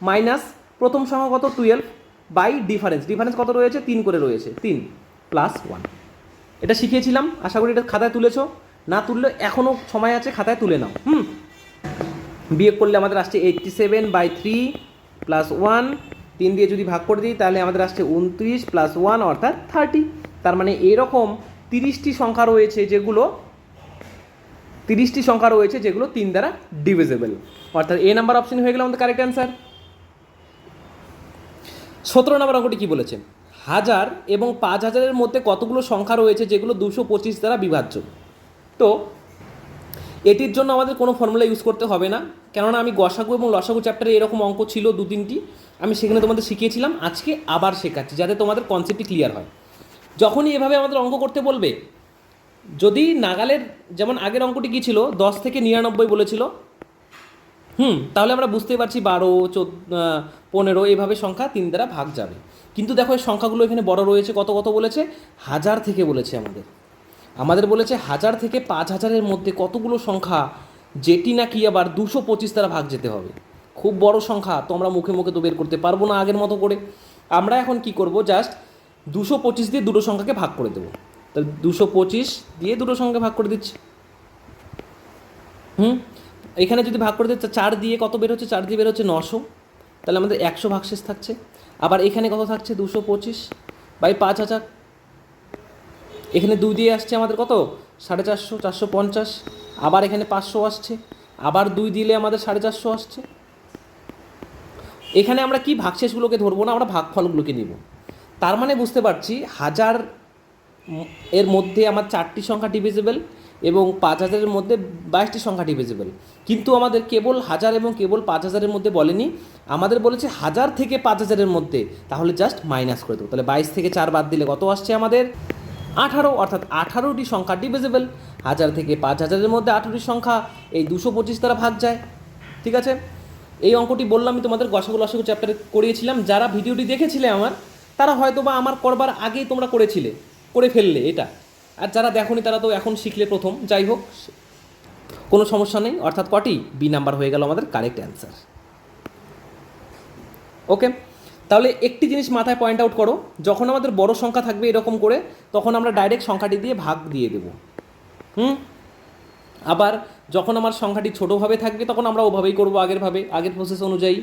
মাইনাস প্রথম সংখ্যা কত 12 বাই ডিফারেন্স কত রয়েছে? 3 করে রয়েছে, 3 প্লাস 1। এটা শিখিয়েছিলাম, আশা করি এটা খাতায় তুলেছো। না তুললে এখনও সময় আছে, খাতায় তুলে নাও। বিয়োগ করলে আমাদের আসছে 87/3 প্লাস 1, 3 দিয়ে যদি ভাগ করে দিই তাহলে আমাদের আসছে 29 প্লাস 1 অর্থাৎ 30। তার মানে এরকম 30টি সংখ্যা রয়েছে যেগুলো 3 দ্বারা ডিভিজেবল, অর্থাৎ এ নাম্বার অপশন হয়ে গেল আমাদের কারেক্ট অ্যান্সার। 17 নম্বর অঙ্কটি কী বলেছে? 1000 এবং 5000-এর মধ্যে কতগুলো সংখ্যা রয়েছে যেগুলো 225 দ্বারা বিভাজ্য? তো এটির জন্য আমাদের কোনো ফর্মুলা ইউজ করতে হবে না, কেননা আমি গসাগু এবং লসাগু চ্যাপ্টারে এরকম অঙ্ক ছিল 2-3টি, আমি সেখানে তোমাদের শিখিয়েছিলাম। আজকে আবার শেখাচ্ছি যাতে তোমাদের কনসেপ্টটি ক্লিয়ার হয়। যখনই এভাবে আমাদের অঙ্ক করতে বলবে, যদি নাগালের যেমন আগের অঙ্কটি কী ছিল, 10 থেকে 99 বলেছিল, তাহলে আমরা বুঝতেই পারছি 12 14 15 এইভাবে সংখ্যা 3 দ্বারা ভাগ যাবে। কিন্তু দেখো এই সংখ্যাগুলো এখানে বড় রয়েছে, কত কত বলেছে? 1000 থেকে বলেছে আমাদের বলেছে 1000 থেকে 5000-এর মধ্যে কতগুলো সংখ্যা যেটি নাকি আবার 225 দ্বারা ভাগ যেতে হবে। খুব বড় সংখ্যা, তো আমরা মুখে মুখে তো বের করতে পারবো না আগের মতো করে। আমরা এখন কি করব, জাস্ট 225 দিয়ে দুটো সংখ্যাকে ভাগ করে দেবো। তাহলে 225 দিয়ে দুটো সংখ্যাকে ভাগ করে দিচ্ছি। এখানে যদি ভাগ করে দিই 4 দিয়ে কত বের হচ্ছে? 4 দিয়ে বের হচ্ছে 900, তাহলে আমাদের 100 ভাগশেষ থাকছে। আবার এখানে কত থাকছে? 225/5000। এখানে 2 দিয়ে আসছে আমাদের কত? 450, 450। আবার এখানে 500 আসছে, আবার 2 দিলে আমাদের 450 আসছে। এখানে আমরা কি ভাগশেষগুলোকে ধরবো না, আমরা ভাগফলগুলোকে নিব। তার মানে বুঝতে পারছি 1000 এর মধ্যে আমার 4টি সংখ্যা ডিভিজিবল এবং 5000-এর মধ্যে 22টি সংখ্যা ডিভিজিবল। কিন্তু আমাদের কেবল 1000 এবং কেবল 5000-এর মধ্যে বলেনি, আমাদের বলেছে 1000 থেকে 5000-এর মধ্যে, তাহলে জাস্ট মাইনাস করে দেবো। তাহলে 22 থেকে 4 বাদ দিলে কত আসছে আমাদের? 18, অর্থাৎ 18টি সংখ্যা ডিভিজিবল। 1000 থেকে 5000-এর মধ্যে 18টি সংখ্যা এই 225 দ্বারা ভাগ যায়। ঠিক আছে, এই অঙ্কটি বললাম আমি তোমাদের গসাগু লসাগু চ্যাপ্টারে করিয়েছিলাম। যারা ভিডিওটি দেখেছিলে আমার, তারা হয়তো বা আমার করবার আগেই তোমরা করে ফেললে এটা, আর যারা দেখোনি তারা তো এখন শিখলে প্রথম। যাই হোক, কোনো সমস্যা নেই। অর্থাৎ কটি? বি নাম্বার হয়ে গেল আমাদের কারেক্ট অ্যান্সার। ওকে, তাহলে একটি জিনিস মাথায় পয়েন্ট আউট করো, যখন আমাদের বড় সংখ্যা থাকবে এরকম করে, তখন আমরা ডাইরেক্ট সংখ্যাটি দিয়ে ভাগ দিয়ে দেব। আবার যখন আমার সংখ্যাটি ছোটোভাবে থাকবে তখন আমরা ওভাবেই করবো, আগের প্রসেস অনুযায়ী।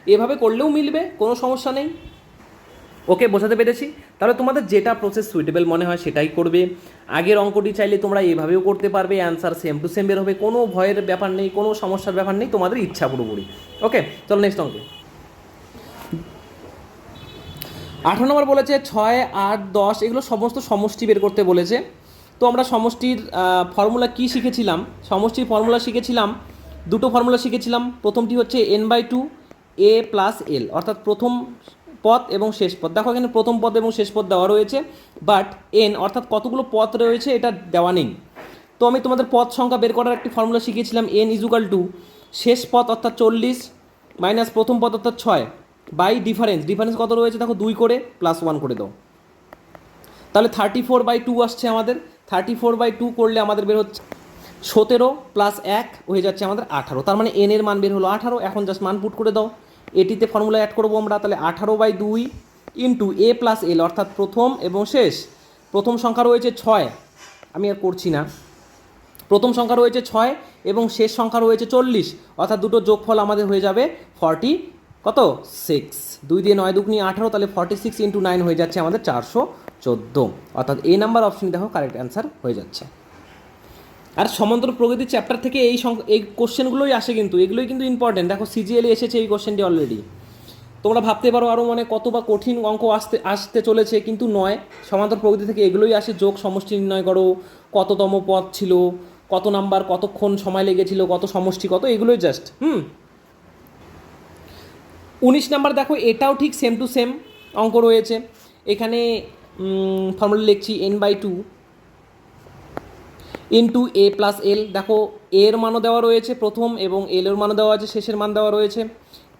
এভাবে করলেও মিলবে, কোনো সমস্যা নেই। ওকে, বোঝাতে পেরেছি? তাহলে তোমাদের যেটা প্রসেস সুইটেবল মনে হয় সেটাই করবে। আগের অঙ্কটি চাইলে তোমরা এভাবেও করতে পারবে, অ্যান্সার সেম টু সেম বের হবে, কোনো ভয়ের ব্যাপার নেই, কোনো সমস্যার ব্যাপার নেই, তোমাদের ইচ্ছা পুরোপুরি। ওকে, চলো নেক্সট অঙ্কে। 18 নম্বর বলেছে 6, 8, 10 এগুলো সমস্ত সমষ্টি বের করতে বলেছে। তো আমরা সমষ্টির ফর্মুলা কি শিখেছিলাম? সমষ্টির ফর্মুলা শিখেছিলাম, দুটো ফর্মুলা শিখেছিলাম। প্রথমটি হচ্ছে n/2 a প্লাস এল, অর্থাৎ প্রথম পদ এবং শেষ পদ। দেখো এখানে প্রথম পদ এবং শেষ পদ দেওয়া রয়েছে, বাট এন অর্থাৎ কতগুলো পদ রয়েছে এটা দেওয়া নেই। তো আমি তোমাদের পদ সংখ্যা বের করার একটি ফর্মুলা শিখিয়েছিলাম, n ইজুকাল টু শেষ পদ অর্থাৎ 40 মাইনাস প্রথম পদ অর্থাৎ 6 বাই ডিফারেন্স। ডিফারেন্স কত রয়েছে দেখো 2 করে প্লাস 1 করে দাও, তাহলে 34/2 আসছে আমাদের। 34/2 করলে আমাদের বের হচ্ছে 17 প্লাস 1 হয়ে যাচ্ছে আমাদের 18, তার মানে এন এর মান বের হলো 18। এখন জাস্ট মান পুট করে দাও, এটিতে ফর্মুলা অ্যাড করবো আমরা, তাহলে 18/2 ইন্টু এ প্লাস এল অর্থাৎ প্রথম এবং শেষ। প্রথম সংখ্যা রয়েছে 6, আমি আর করছি না, প্রথম সংখ্যা রয়েছে 6 এবং শেষ সংখ্যা রয়েছে 40, অর্থাৎ দুটো যোগফল আমাদের হয়ে যাবে 40 কত 6, 2 দিয়ে 9 দুগুনি 18, তাহলে 46 ইন্টু 9 হয়ে যাচ্ছে আমাদের 414, অর্থাৎ এই নাম্বার অপশন দেখো কারেক্ট অ্যান্সার হয়ে যাচ্ছে। আর সমান্তর প্রগতির চ্যাপ্টার থেকে এই কোশ্চেনগুলোই আসে, কিন্তু এগুলোই কিন্তু ইম্পর্টেন্ট। দেখো সিজিএলে এসেছে এই কোশ্চেনটি অলরেডি। তোমরা ভাবতে পারো আরও মানে কত বা কঠিন অঙ্ক আসতে চলেছে, কিন্তু নয়। সমান্তর প্রগতি থেকে এগুলোই আসে, যোগ সমষ্টি নির্ণয় করো, কততম পদ ছিল, কত নাম্বার, কতক্ষণ সময় লেগেছিল, কত সমষ্টি কত, এগুলোই জাস্ট 19 নাম্বার দেখো, এটাও ঠিক সেম টু সেম অঙ্ক রয়েছে। এখানে ফর্মুলা লিখছি n/2 ইন্টু এ প্লাস এল। দেখো এর মানও দেওয়া রয়েছে প্রথম, এবং এল এর মানও দেওয়া আছে, শেষের মান দেওয়া রয়েছে।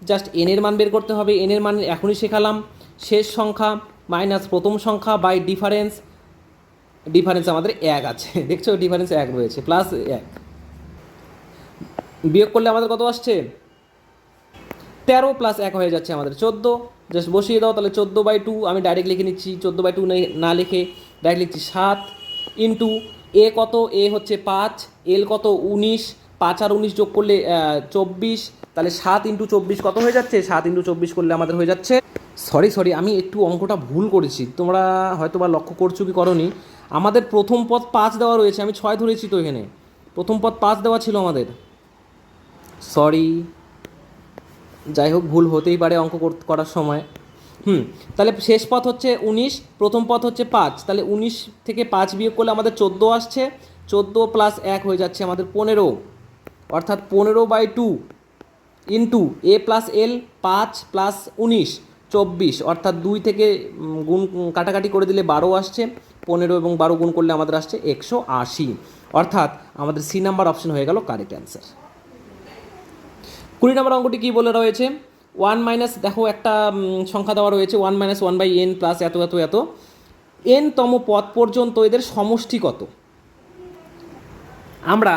জাস্ট এন এর মান বের করতে হবে। এন এর মান এখনই শেখালাম, শেষ সংখ্যা মাইনাস প্রথম সংখ্যা বাই ডিফারেন্স। ডিফারেন্স আমাদের 1 আছে, দেখছো ডিফারেন্স 1 রয়েছে, প্লাস 1 বিয়োগ করলে আমাদের কত আসছে 13 প্লাস 1 হয়ে যাচ্ছে আমাদের 14। জাস্ট বসিয়ে দাও, তাহলে 14/2 আমি ডাইরেক্ট লিখে নিচ্ছি, 14/2 না লিখে ডাইরেক্ট লিখছি 7 ইন্টু এ কত, এ হচ্ছে 5, এল কত 19, 5 আর 19 যোগ করলে 24, তাহলে 7 ইন্টু 24 কত হয়ে যাচ্ছে, 7 ইন্টু 24 করলে আমাদের হয়ে যাচ্ছে, সরি আমি একটু অঙ্কটা ভুল করেছি, তোমরা হয়তো বা লক্ষ্য করছো কি করনি। আমাদের প্রথম পদ 5 দেওয়া রয়েছে, আমি 6 ধরেছি, তো এখানে প্রথম পদ 5 দেওয়া ছিল আমাদের, সরি। যাই হোক, ভুল হতেই পারে অঙ্ক করার সময়। তাহলে শেষ পথ হচ্ছে 19, প্রথম পথ হচ্ছে 5, তাহলে 19 থেকে 5 বিয়োগ করলে আমাদের 14 আসছে, 14 প্লাস 1 হয়ে যাচ্ছে আমাদের 15, অর্থাৎ 15/2 into a plus L 5 plus 19 24, অর্থাৎ 2 থেকে গুণ কাটাকাটি করে দিলে 12 আসছে, 15 এবং 12 গুণ করলে আমাদের আসছে 180, অর্থাৎ আমাদের সি নাম্বার অপশন হয়ে গেল কারেক্ট অ্যান্সার। 20 নম্বর অঙ্কটি কী বলে রয়েছে, 1 মাইনাস, দেখো একটা সংখ্যা দেওয়া রয়েছে 1 - 1/n প্লাস এত এত এত n তম পদ পর্যন্ত এদের সমষ্টি কত। আমরা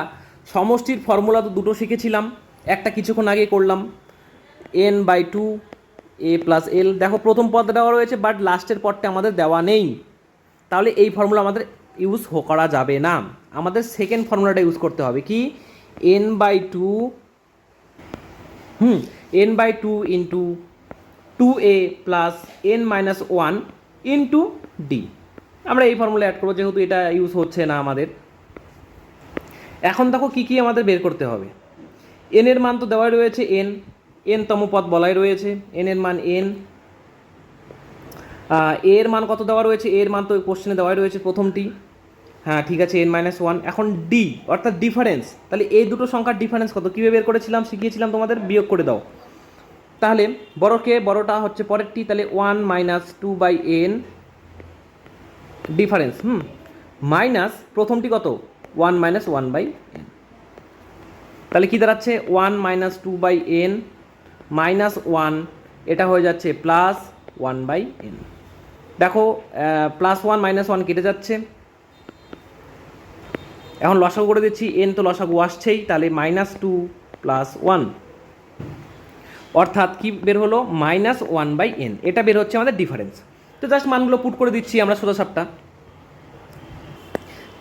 সমষ্টির ফর্মুলা তো দুটো শিখেছিলাম, একটা কিছুক্ষণ আগে করলাম, n/2 a প্লাস এল। দেখো প্রথম পদ দেওয়া রয়েছে, বাট লাস্টের পদটা আমাদের দেওয়া নেই, তাহলে এই ফর্মুলা আমাদের ইউজ করা যাবে না। আমাদের সেকেন্ড ফর্মুলাটা ইউজ করতে হবে, কি n/2 n/2 into 2a plus n-1 into D. আমরা এই ফর্মুলা অ্যাড করবো, যেহেতু এটা ইউজ হচ্ছে না আমাদের। এখন দেখো কী কী আমাদের বের করতে হবে। এন এর মান তো দেওয়াই রয়েছে, এন তম পদ বলাই রয়েছে, এন এর মান এন। এর মান কত দেওয়া রয়েছে, এর মান তো কোশ্চেনে দেওয়াই রয়েছে প্রথমটি, হ্যাঁ ঠিক আছে, n-1। এখন ডি অর্থাৎ ডিফারেন্স, তাহলে এই দুটো সংখ্যার ডিফারেন্স কত, কীভাবে বের করেছিলাম, শিখিয়েছিলাম তোমাদের, বিয়োগ করে দাও। তাহলে বড়টা হচ্ছে পরেরটি, তাহলে 1 - 2/n ডিফারেন্স, মাইনাস প্রথমটি কত 1 - 1/n, তাহলে কী দাঁড়াচ্ছে 1 - 2/n মাইনাস 1, এটা হয়ে যাচ্ছে প্লাস 1/n। দেখো প্লাস 1 - 1 কেটে যাচ্ছে, এখন লসাগু করে দিচ্ছি, n তো লসাগু আসছেই, তাহলে -2 + 1, অর্থাৎ কি বের হলো -1/n, এটা বের হচ্ছে আমাদের ডিফারেন্স। তো জাস্ট মানগুলো পুট করে দিচ্ছি আমরা সোজাসাপটা।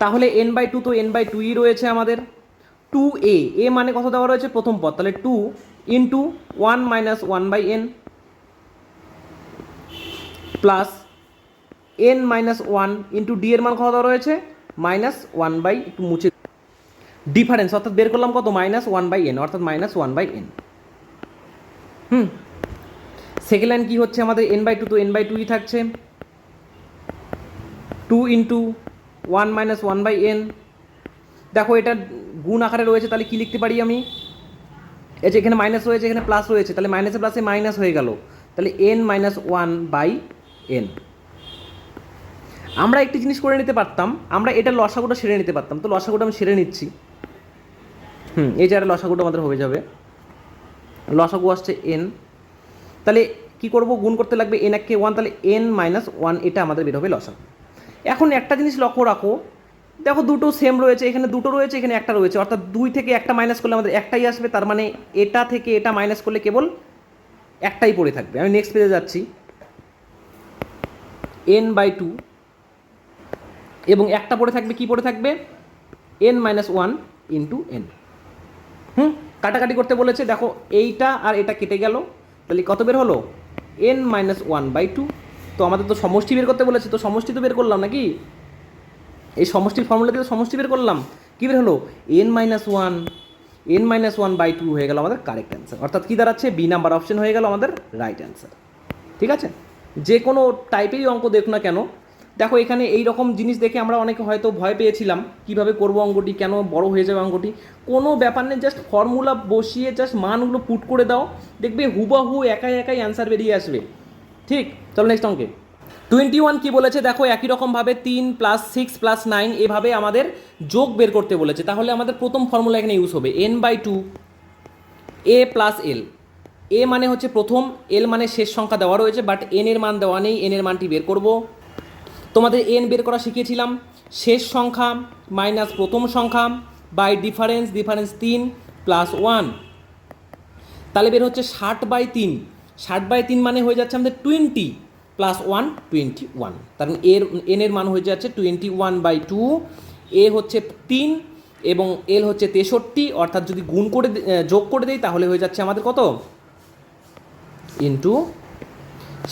তাহলে n/2 তো n/2ই রয়েছে আমাদের, 2a, এ মানে কত দেওয়া রয়েছে প্রথম পদ, তাহলে 2 into 1 - 1/n plus n minus one into D এর মান কত দেওয়া রয়েছে মাইনাস ওয়ান বাই, একটু মুছে ডিফারেন্স, অর্থাৎ বের করলাম কত মাইনাস ওয়ান বাই এন, অর্থাৎ minus one by n. Second line কী হচ্ছে আমাদের এন বাই টু, তো এন বাই টুই থাকছে, two into one minus one by n. দেখো এটা গুণ আকারে রয়েছে, তাহলে কী লিখতে পারি আমি, এই যে এখানে মাইনাস রয়েছে এখানে প্লাস রয়েছে, তাহলে মাইনাসে প্লাসে মাইনাস হয়ে গেল, তাহলে N minus one by N. আমরা একটি জিনিস করে নিতে পারতাম, আমরা এটা লসাগুটা সেরে নিতে পারতাম, তো লসাগুটা আমি সেরে নিচ্ছি। এই যে আর লসাগুটা আমাদের হয়ে যাবে, লসাগু আসছে এন, তাহলে কি করব, গুণ করতে লাগবে এন একে ওয়ান, তাহলে এন মাইনাস ওয়ান, এটা আমাদের বের হবে লসাগু। এখন একটা জিনিস লক্ষ্য রাখো, দেখো দুটো সেম রয়েছে, এখানে দুটো রয়েছে এখানে একটা রয়েছে, অর্থাৎ দুই থেকে একটা মাইনাস করলে আমাদের একটাই আসবে, তার মানে এটা থেকে এটা মাইনাস করলে কেবল একটাই পড়ে থাকবে। আমি নেক্সট পেজে যাচ্ছি, এন বাই টু এবং একটা পড়ে থাকবে, কি পড়ে থাকবে N minus one into N. কাটাকাটি করতে বলেছে, দেখো এইটা আর এটা কেটে গেল, তাহলে কত বের হলো N minus one by two. তো আমাদের তো সমষ্টি বের করতে বলেছে, তো সমষ্টি তো বের করলাম নাকি, এই সমষ্টির ফর্মুলা দিয়ে সমষ্টি বের করলাম, কী বের হলো N minus one by two হয়ে গেল আমাদের কারেক্ট অ্যান্সার, অর্থাৎ কী দাঁড়াচ্ছে বি নাম্বার অপশন হয়ে গেল আমাদের রাইট অ্যান্সার। ঠিক আছে, যে কোনো টাইপেরই অঙ্ক দেখো না কেন, দেখো এখানে এই রকম জিনিস দেখে আমরা অনেকে হয়তো ভয় পেয়েছিলাম কীভাবে করব অঙ্কটি, কেন বড় হয়ে যাবে অঙ্কটি, কোনো ব্যাপার নেই, জাস্ট ফর্মুলা বসিয়ে জাস্ট মানগুলো পুট করে দাও, দেখবে হুবাহু একাই একাই অ্যান্সার বেরিয়ে আসবে। ঠিক, চলো নেক্সট অঙ্কে। 21 কী বলেছে দেখো, একই রকমভাবে 3 প্লাস 6 প্লাস 9 এভাবে আমাদের যোগ বের করতে বলেছে, তাহলে আমাদের প্রথম ফর্মুলা এখানে ইউজ হবে n by two A plus L. A মানে হচ্ছে প্রথম, এল মানে শেষ সংখ্যা দেওয়া রয়েছে, বাট এন এর মান দেওয়া নেই, এন এর মানটি বের করব। তোমাদের এন বের করা শিখিয়েছিলাম, শেষ সংখ্যা মাইনাস প্রথম সংখ্যা বাই ডিফারেন্স 3 প্লাস 1, তাহলে বের হচ্ছে 60/3। 60/3 মানে হয়ে যাচ্ছে আমাদের 20 প্লাস 1 21, কারণ এন এর মান হয়ে যাচ্ছে 21/2, এ হচ্ছে 3 এবং এল হচ্ছে 63, অর্থাৎ যদি গুণ করে যোগ করে দেই তাহলে হয়ে যাচ্ছে আমাদের কত ইন্টু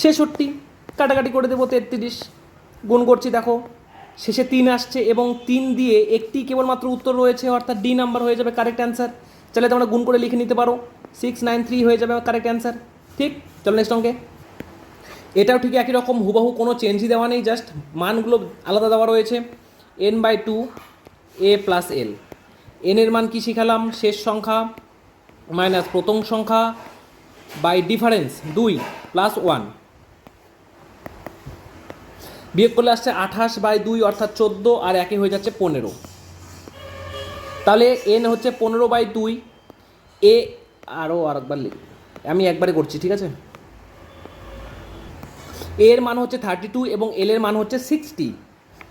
66, কাটাকাটি করে দেবো 33, গুণ করছি, দেখো শেষে 3 আসছে এবং 3 দিয়ে একটি কেবলমাত্র উত্তর রয়েছে, অর্থাৎ ডি নাম্বার হয়ে যাবে কারেক্ট অ্যান্সার। চাইলে তোমরা গুণ করে লিখে নিতে পারো, 693 হয়ে যাবে কারেক্ট অ্যান্সার। ঠিক, চলো নেক্সট অঙ্কে। এটাও ঠিক একই রকম হুবাহু, কোনো চেঞ্জই দেওয়া নেই, জাস্ট মানগুলো আলাদা দেওয়া রয়েছে। N by two A plus L, N এর মান কী শিখালাম শেষ সংখ্যা মাইনাস প্রথম সংখ্যা বাই ডিফারেন্স 2 প্লাস 1, বিয়োগ করলে আসছে 28/2 অর্থাৎ 14, আর একে হয়ে যাচ্ছে 15, তাহলে এন হচ্ছে 15/2, এ আরেকবার আমি একবারে করছি, ঠিক আছে, এর মান হচ্ছে 32 এবং এল এর মান হচ্ছে 60,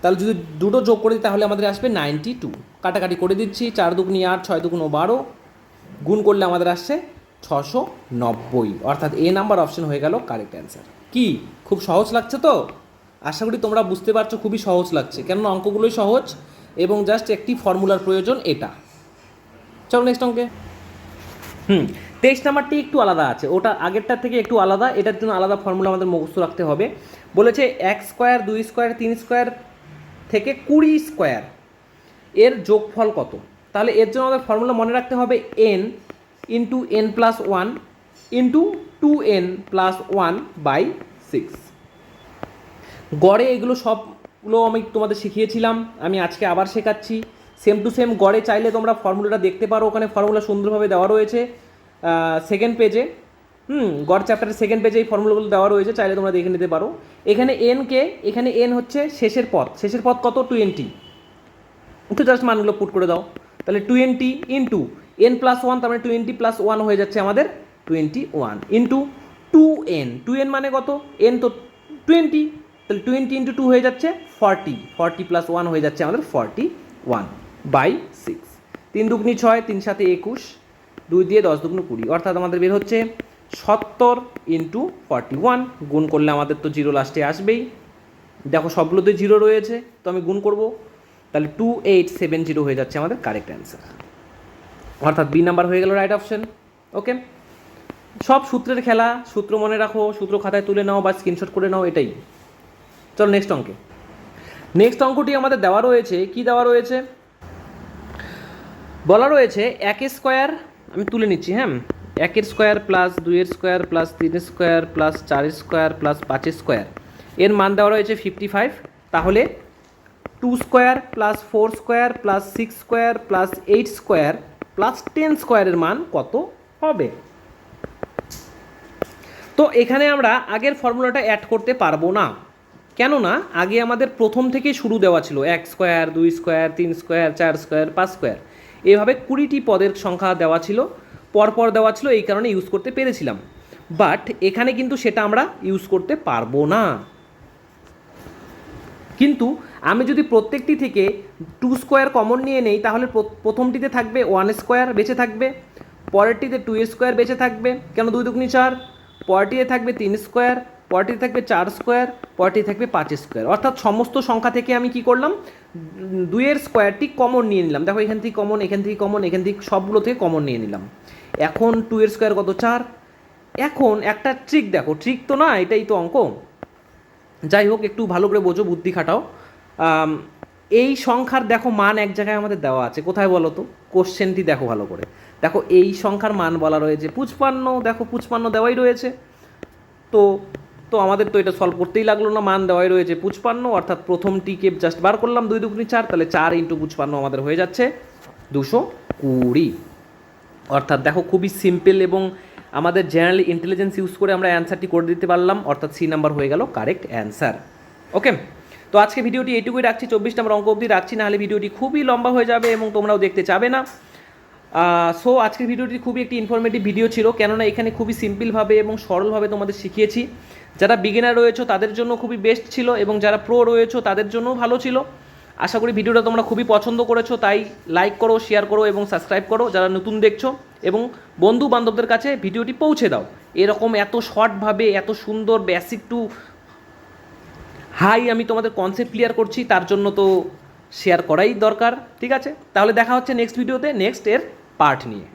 তাহলে যদি দুটো যোগ করে দিই তাহলে আমাদের আসবে 92, কাটাকাটি করে দিচ্ছি, 4 দুগুনি 8, 6 দুগুণ 12, গুণ করলে আমাদের আসছে 690, অর্থাৎ এ নাম্বার অপশন হয়ে গেল কারেক্ট অ্যান্সার। কি খুব সহজ লাগছে তো, আশা করি তোমরা বুঝতে পারছো, খুবই সহজ লাগছে, কেননা অঙ্কগুলোই সহজ এবং জাস্ট একটি ফর্মুলার প্রয়োজন এটা। চলো নেক্সট অঙ্কে। 23 নাম্বারটি একটু আলাদা আছে, ওটা আগেরটার থেকে একটু আলাদা, এটার জন্য আলাদা ফর্মুলা আমাদের মুখস্থ রাখতে হবে। বলেছে 1 স্কোয়ার 2 স্কোয়ার 3 স্কোয়ার থেকে 20 স্কোয়ার এর যোগফল কত, তাহলে এর জন্য আমাদের ফর্মুলা মনে রাখতে হবে N into N plus 1 into 2n plus 1/6। গড়ে এগুলো সবগুলো আমি তোমাদের শিখিয়েছিলাম, আমি আজকে আবার শেখাচ্ছি, সেম টু সেম গড়ে চাইলে তোমরা ফর্মুলাটা দেখতে পারো, ওখানে ফর্মুলা সুন্দরভাবে দেওয়া রয়েছে সেকেন্ড পেজে। গড় চ্যাপ্টারের সেকেন্ড পেজে এই ফর্মুলাগুলো দেওয়া রয়েছে, চাইলে তোমরা দেখে নিতে পারো। এখানে এখানে এন হচ্ছে শেষের পথ কত 20, একটু জাস্ট মানগুলো পুট করে দাও, তাহলে 20 ইন্টু এন প্লাস 1, তার মানে 20 প্লাস 1 হয়ে যাচ্ছে আমাদের 21 ইন্টু 2n মানে কত, এন তো 20, তাহলে 20 ইন্টু 2 হয়ে যাচ্ছে 40 প্লাস 1 হয়ে যাচ্ছে আমাদের 41/6, 3 দুগুনি 6, 3 সাথে 21, 2 দিয়ে 10 দুগুনি 20, অর্থাৎ আমাদের বের হচ্ছে 70 ইন্টু 41, গুণ করলে আমাদের তো জিরো লাস্টে আসবেই, দেখো সবগুলোতে জিরো রয়েছে, তো আমি গুণ করব, তাহলে 2870 হয়ে যাচ্ছে আমাদের কারেক্ট অ্যান্সার, অর্থাৎ বি নাম্বার হয়ে গেল রাইট অপশন। ওকে, সব সূত্রের খেলা, সূত্র মনে রাখো, সূত্র খাতায় তুলে নাও বা স্ক্রিনশট করে নাও, এটাই। চলো নেক্সট অঙ্কে। নেক্সট অঙ্কটি আমাদের দেওয়া রয়েছে, কি দেওয়া রয়েছে, বলা রয়েছে 1 স্কোয়ার, আমি তুলে নিচ্ছি, হ্যাঁ, 1 square plus 2 square plus 3 square plus 4 square plus 5 square, এর মান দেওয়া রয়েছে 55। তাহলে 2 square plus 4 square plus 6 square plus 8 square plus 10 স্কোয়ারের মান কত হবে? তো এখানে আমরা আগের ফর্মুলাটা অ্যাড করতে পারবো না, কেননা আগে আমাদের প্রথম থেকেই শুরু দেওয়া ছিল 1 square, 2 square, 3 square, 4 square, 5 square, এভাবে 20টি পদের সংখ্যা দেওয়া ছিল, পরপর দেওয়া ছিল, এই কারণে ইউজ করতে পেরেছিলাম। বাট এখানে কিন্তু সেটা আমরা ইউজ করতে পারবো না। কিন্তু আমি যদি প্রত্যেকটি থেকে 2 স্কোয়ার কমন নিয়ে নেই, তাহলে প্রথমটিতে থাকবে 1 স্কোয়ার বেঁচে থাকবে, পরেরটিতে 2 স্কোয়ার বেঁচে থাকবে, কেন 2 দুগুণী 4, পরেরটিতে থাকবে 3 স্কোয়ার, পরেরটিতে থাকবে 4 স্কোয়ার, পরেরটিতে থাকবে 5 স্কোয়ার। অর্থাৎ সমস্ত সংখ্যা থেকে আমি কি করলাম, 2-এর স্কোয়ারটি কমন নিয়ে নিলাম। দেখো এখান থেকে কমন, এখান থেকে কমন, এখান থেকে সবগুলো থেকে কমন নিয়ে নিলাম। এখন 2-এর স্কোয়ার কত, 4। এখন একটা ট্রিক দেখো, ট্রিক তো না, এটাই তো অঙ্ক, যাই হোক একটু ভালো করে বোঝো, বুদ্ধি খাটাও। এই সংখ্যার দেখো মান এক জায়গায় আমাদের দেওয়া আছে, কোথায় বলো তো, কোশ্চেনটি দেখো ভালো করে, দেখো এই সংখ্যার মান বলা রয়েছে 55, দেখো 55 দেওয়াই রয়েছে। তো তো আমাদের তো এটা সলভ করতেই লাগলো না, মান দেওয়াই রয়েছে 55, অর্থাৎ প্রথমটিকে জাস্ট বার করলাম 2 দুগুণী 4, তাহলে 4 × 55 আমাদের হয়ে যাচ্ছে 220। অর্থাৎ দেখো খুবই সিম্পল এবং আমাদের জেনারেল ইন্টেলিজেন্স ইউজ করে আমরা অ্যান্সারটি করে দিতে পারলাম, অর্থাৎ সি নাম্বার হয়ে গেল কারেক্ট অ্যান্সার। ওকে, তো আজকে ভিডিওটি এইটুকুই রাখছি, 24 নম্বর অঙ্ক অবধি রাখছি, নাহলে ভিডিওটি খুবই লম্বা হয়ে যাবে এবং তোমরাও দেখতে চাবে না। সো আজকের ভিডিওটি খুবই একটি ইনফরমেটিভ ভিডিও ছিল, কেননা এখানে খুবই সিম্পলভাবে এবং সরলভাবে তোমাদের শিখিয়েছি। যারা বিগিনার রয়েছে তাদের জন্য খুবই বেস্ট ছিল এবং যারা প্রো রয়েছে তাদের জন্যও ভালো ছিল। আশা করি ভিডিওটা তোমরা খুবই পছন্দ করেছো, তাই লাইক করো, শেয়ার করো এবং সাবস্ক্রাইব করো যারা নতুন দেখছো, এবং বন্ধু বান্ধবদের কাছে ভিডিওটি পৌঁছে দাও। এরকম এত শর্টভাবে এত সুন্দর বেসিক টু হাই আমি তোমাদের কনসেপ্ট ক্লিয়ার করছি, তার জন্য তো শেয়ার করাই দরকার। ঠিক আছে, তাহলে দেখা হচ্ছে নেক্সট ভিডিওতে, নেক্সট এর পার্ট নিয়ে।